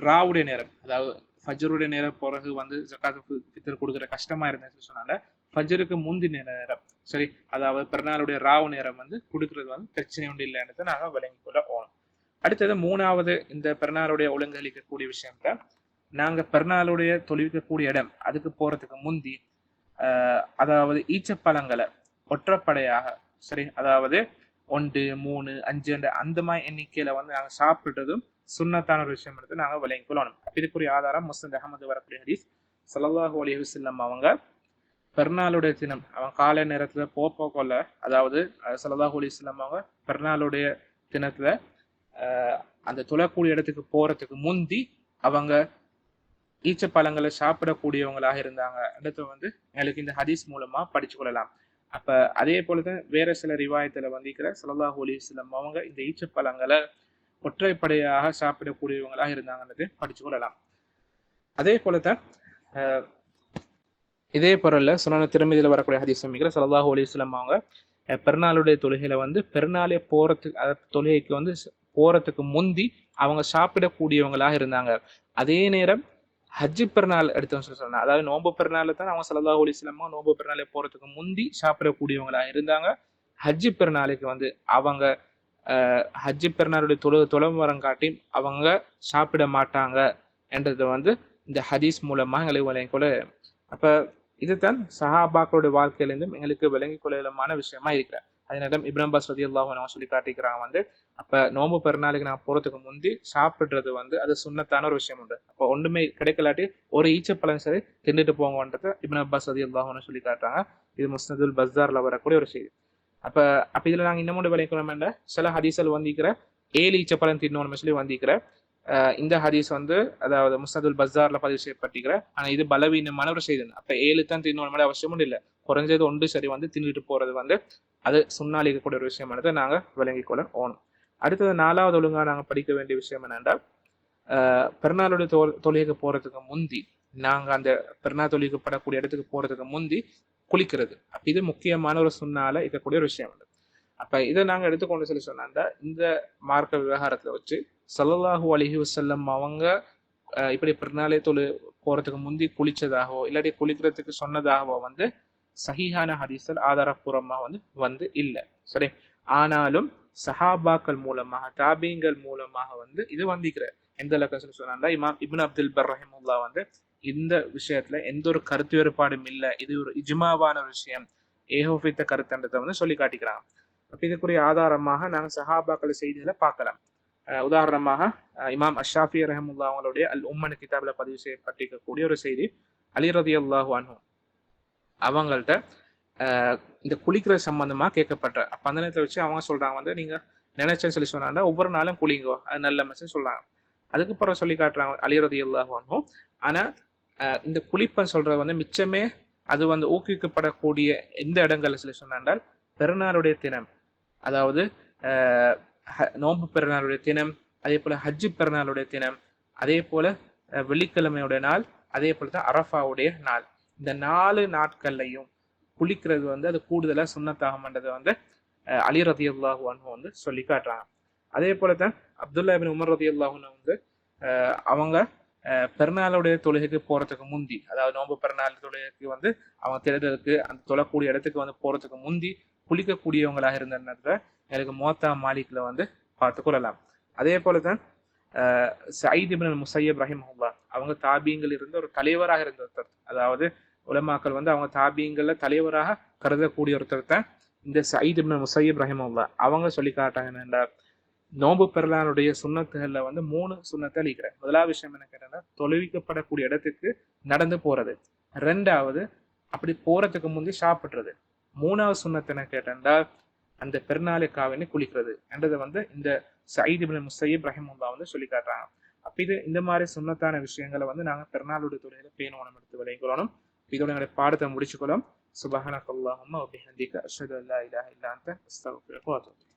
ராவுடைய நேரம், அதாவது ஃபஜ்ருடைய நேரம் பிறகு வந்து ஜக்காத்துல் ஃபித்ர் கொடுக்குற கஷ்டமா இருந்துச்சு சொன்னால ஃபஜ்ருக்கு முந்தின நேரம், சரி, அதாவது பெருநாளுடைய ராவு நேரம் வந்து கொடுக்கறது வந்து பிரச்சனை ஒன்று இல்லைன்னு நாங்கள் விளங்கி கொள்ள போனோம். அடுத்தது 3வது இந்த பெருநாளுடைய ஒழுங்களிக்கக்கூடிய விஷயம் தான், நாங்க பெருநாளுடைய தொழுவிக்கக்கூடிய இடம் அதுக்கு போறதுக்கு முந்தி அதாவது ஈச்சப்பழங்களை ஒற்றைப்படையாக, சரி, அதாவது 1, 3, 5 அந்த மாதிரி எண்ணிக்கையில வந்து நாங்க சாப்பிடுறதும் சுன்னத்தான ஒரு விஷயம் எடுத்து நாங்க விளங்கிக் கொள்ளணும். இதுக்குரிய ஆதாரம் முஸ்லிம் அஹமது வரக்கூடிய ஹதீஸ். ஸல்லல்லாஹு அலைஹி வஸல்லம் அவங்க பெருநாளுடைய தினம் அவங்க காலை நேரத்துல போல, அதாவது ஸல்லல்லாஹு அலைஹி வஸல்லம் அவங்க பெருநாளுடைய தினத்துல அந்த தொழக்கூடிய இடத்துக்கு போறதுக்கு முந்தி அவங்க ஈச்சப்பழங்களை சாப்பிடக்கூடியவங்களாக இருந்தாங்க. அடுத்து வந்து எங்களுக்கு இந்த ஹதீஸ் மூலமா படிச்சு கொள்ளலாம். அப்ப அதே போலதான் வேற சில ரிவாயத்துல வந்திருக்கிற ஸல்லல்லாஹு அலைஹி வஸல்லம் அவங்க இந்த ஈச்சப்பழங்களை ஒற்றைப்படையாக சாப்பிடக்கூடியவங்களாக இருந்தாங்கன்றது படிச்சு கொள்ளலாம். அதே போலதான் இதே பொருள்ல சுனன் திர்மிதியில வரக்கூடிய ஹதீஸ் ஸல்லல்லாஹு அலைஹி வஸல்லம் அவங்க பெருநாளுடைய தொழுகையில வந்து பெருநாளே தொழுகைக்கு வந்து போறதுக்கு முந்தி அவங்க சாப்பிடக்கூடியவங்களாக இருந்தாங்க. அதே நேரம் ஹஜ்ஜி பெருநாள் எடுத்தோம்னு சொல்லி சொன்னாங்க, அதாவது நோன்பு பெருநாள் தான் அவங்க ஸல்லல்லாஹு அலைஹி வஸல்லம் நோன்பு பெருநாளே போறதுக்கு முந்தி சாப்பிடக்கூடியவங்களாக இருந்தாங்க. ஹஜ்ஜி பெருநாளுக்கு வந்து அவங்க ஹஜ்ஜி பெருநாளுடைய தொழுவரம் காட்டி அவங்க சாப்பிட மாட்டாங்க என்றது வந்து இந்த ஹதீஸ் மூலமா எங்களுக்கு விளங்கி கொள்ள. அப்ப இதுதான் சஹாபாக்களுடைய வாழ்க்கையிலிருந்தும் எங்களுக்கு விளங்கி கொள்ளமான விஷயமா இருக்கிறார். அதே நேரம் இப்னு அப்பாஸ் ரலியல்லாஹு அன்ஹு சொல்லி காட்டிக்கிறாங்க வந்து, அப்ப நோம்பு பெருநாளுக்கு நான் போறதுக்கு முந்தி சாப்பிடுறது வந்து அது சுன்னத்தான ஒரு விஷயம் உண்டு. அப்ப ஒண்ணுமே கிடைக்கலாட்டி ஒரு ஈச்சப்பழம் சரி தின்னுட்டு போங்கன்றத இப்னு அப்பாஸ் ரலியல்லாஹு அன்ஹு சொல்லி காட்டுறாங்க. இது முஸ்னதுல் பஸார்ல வரக்கூடிய ஒரு செய்தி. அப்ப இதுல நாங்க இன்னமும் விளைக்கணும், சில ஹதீஸ்கள் வந்திருக்கிற 7 ஈச்சப்பழம் தின்னோன்னு சொல்லி வந்திருக்கிற இந்த ஹதீஸ் வந்து அதாவது முஸ்னதுல் பஸார்ல பதிவு செய்யப்பட்டிருக்கிற, ஆனா இது பலவீனமான ஒரு செய்தி. அப்ப 7 தான் தின்னோன்னு அவசியமும் இல்லை, குறைஞ்சது 1 சரி வந்து தின்னுட்டு போறது வந்து அது சுண்ணால் இருக்கக்கூடிய ஒரு விஷயமானதை நாங்கள் விளங்கிக் கொள்ள ஓணும். அடுத்தது 4வது ஒழுங்காக நாங்கள் படிக்க வேண்டிய விஷயம் என்னென்றால் பெருநாளுடைய தொழுகைக்கு போறதுக்கு முந்தி நாங்கள் அந்த பெருநாள் தொழுகைப்படக்கூடிய இடத்துக்கு போறதுக்கு முந்தி குளிக்கிறது. அப்ப இது முக்கியமான ஒரு சுண்ணால இருக்கக்கூடிய ஒரு விஷயம். அப்ப இதை நாங்கள் எடுத்துக்கொண்டு சொல்லி சொன்னா இந்த மார்க்க விவகாரத்துல வச்சு ஸல்லல்லாஹு அலைஹி வஸல்லம் அவங்க இப்படி பெருநாளை போறதுக்கு முந்தி குளிச்சதாகவோ இல்லாட்டி குளிக்கிறதுக்கு சொன்னதாகவோ வந்து சஹீஹான ஹதீஸில் ஆதாரபூர்வமாக வந்து இல்லை. சரி, ஆனாலும் சஹாபாக்கள் மூலமாக தாபீங்கள் மூலமாக வந்து இது வந்திக்கிற எந்த அளவுக்கு சொன்னா இமாம் இப்னு அப்துல் பர் ரஹிமுல்லா வந்து இந்த விஷயத்துல எந்த ஒரு கருத்து வேறுபாடும் இல்லை, இது ஒரு இஜ்மாவான ஒரு விஷயம், ஏகோபித்த கருத்துன்றதை வந்து சொல்லி காட்டிக்கிறாங்க. அப்ப இதுக்குரிய ஆதாரமாக நாங்கள் சஹாபாக்கள் செய்திகளை பார்க்கலாம். உதாரணமாக இமாம் அஷ்ஷாஃபி ரஹமுல்லா அவங்களுடைய அல் உம்மன் கிதாபில் பதிவு செய்யப்பட்டிருக்கக்கூடிய ஒரு செய்தி, அலி ரலியல்லாஹு அன்ஹு அவங்கள்ட்ட இந்த குளிக்கிற சம்பந்தமா கேட்கப்பட்ட அப்ப அந்த நேரத்தில் வச்சு அவங்க சொல்றாங்க வந்து நீங்க நினைச்சேன்னு சொல்லி சொன்னாங்க ஒவ்வொரு நாளும் குளிங்கோ, அது நல்ல மெசேஜ் சொல்றாங்க. அதுக்கப்புறம் சொல்லி காட்டுறாங்க அலி ரலியல்லாஹு அன்ஹு. ஆனா இந்த குளிப்பன் சொல்றது வந்து மிச்சமே அது வந்து ஊக்குவிக்கப்படக்கூடிய எந்த இடங்கள்ல சொல்லி சொன்னால் பெருநாளுடைய தினம், அதாவது நோன்பு பெருநாளுடைய தினம், அதே போல ஹஜ்ஜு பெருநாளுடைய தினம், அதே போல வெள்ளிக்கிழமையுடைய நாள், அதே போல தான் அரஃபாவுடைய நாள். இந்த 4 நாட்கள்லையும் குளிக்கிறது வந்து அது கூடுதலா சுன்னத்தாகம்ன்றதை வந்து அலி ரலியல்லாஹு அன்ஹு வந்து சொல்லி காட்டுறாங்க. அதே போலதான் அப்துல்லா இப்னு உமர் ரலியல்லாஹு அன்ஹு வந்து அவங்க பெருநாளுடைய தொழுகைக்கு போறதுக்கு முந்தி, அதாவது நோன்பு பெருநாள் தொழுகைக்கு வந்து அவங்க தேடுறதுக்கு அந்த தொழக்கூடிய இடத்துக்கு வந்து போறதுக்கு முந்தி குளிக்கக்கூடியவங்களாக இருந்த நேரத்துல எனக்கு மோத்தா மாலிக்ல வந்து பார்த்து கொள்ளலாம். அதே போலதான் சயீத் இப்னு முஸையப் ரஹிமஹுல்லாஹ் அவங்க தாபீங்கள் இருந்த ஒரு தலைவராக இருந்த ஒருத்தர், அதாவது உலமாக்கள் வந்து அவங்க தாபீங்கள்ல தலைவராக கருதக்கூடிய ஒருத்தர் தான் இந்த சயீத் இப்னு முஸையப் ரஹிமஹுல்லாஹ். அவங்க சொல்லி காட்டாங்க என்னண்டா நோன்பு பெருநாளுடைய சுண்ணத்துகள்ல வந்து 3 சுண்ணத்தை அளிக்கிற. முதலாவது விஷயம் என்ன கேட்டா தொழுவிக்கப்படக்கூடிய இடத்துக்கு நடந்து போறது, 2வது அப்படி போறதுக்கு முந்தி சாப்பிடுறது, 3வது சுண்ணத்தை என்ன கேட்டா அந்த பெருநாளுக்காக குளிக்கிறது என்றதை வந்து இந்த சயீத் இப்னு முஸையப் ரஹிமஹுல்லாஹ் வந்து சொல்லி காட்டுறாங்க. அப்ப இது இந்த மாதிரி சுன்னத்தான விஷயங்களை வந்து நாங்க பெருநாளுடைய தொழுகையில பேணுவனம் எடுத்து விளையங்கொள்ளணும். இதோட எங்களுடைய பாடத்தை முடிச்சுக்கொள்ளும். சுப்ஹானக்கல்லாஹும்ம வ பிஹம்திக அஷ்ஹது அல்லா இலாஹா இல்லா அன்த அஸ்தக்ஃபிருக வ அத்தூபு இலைக்.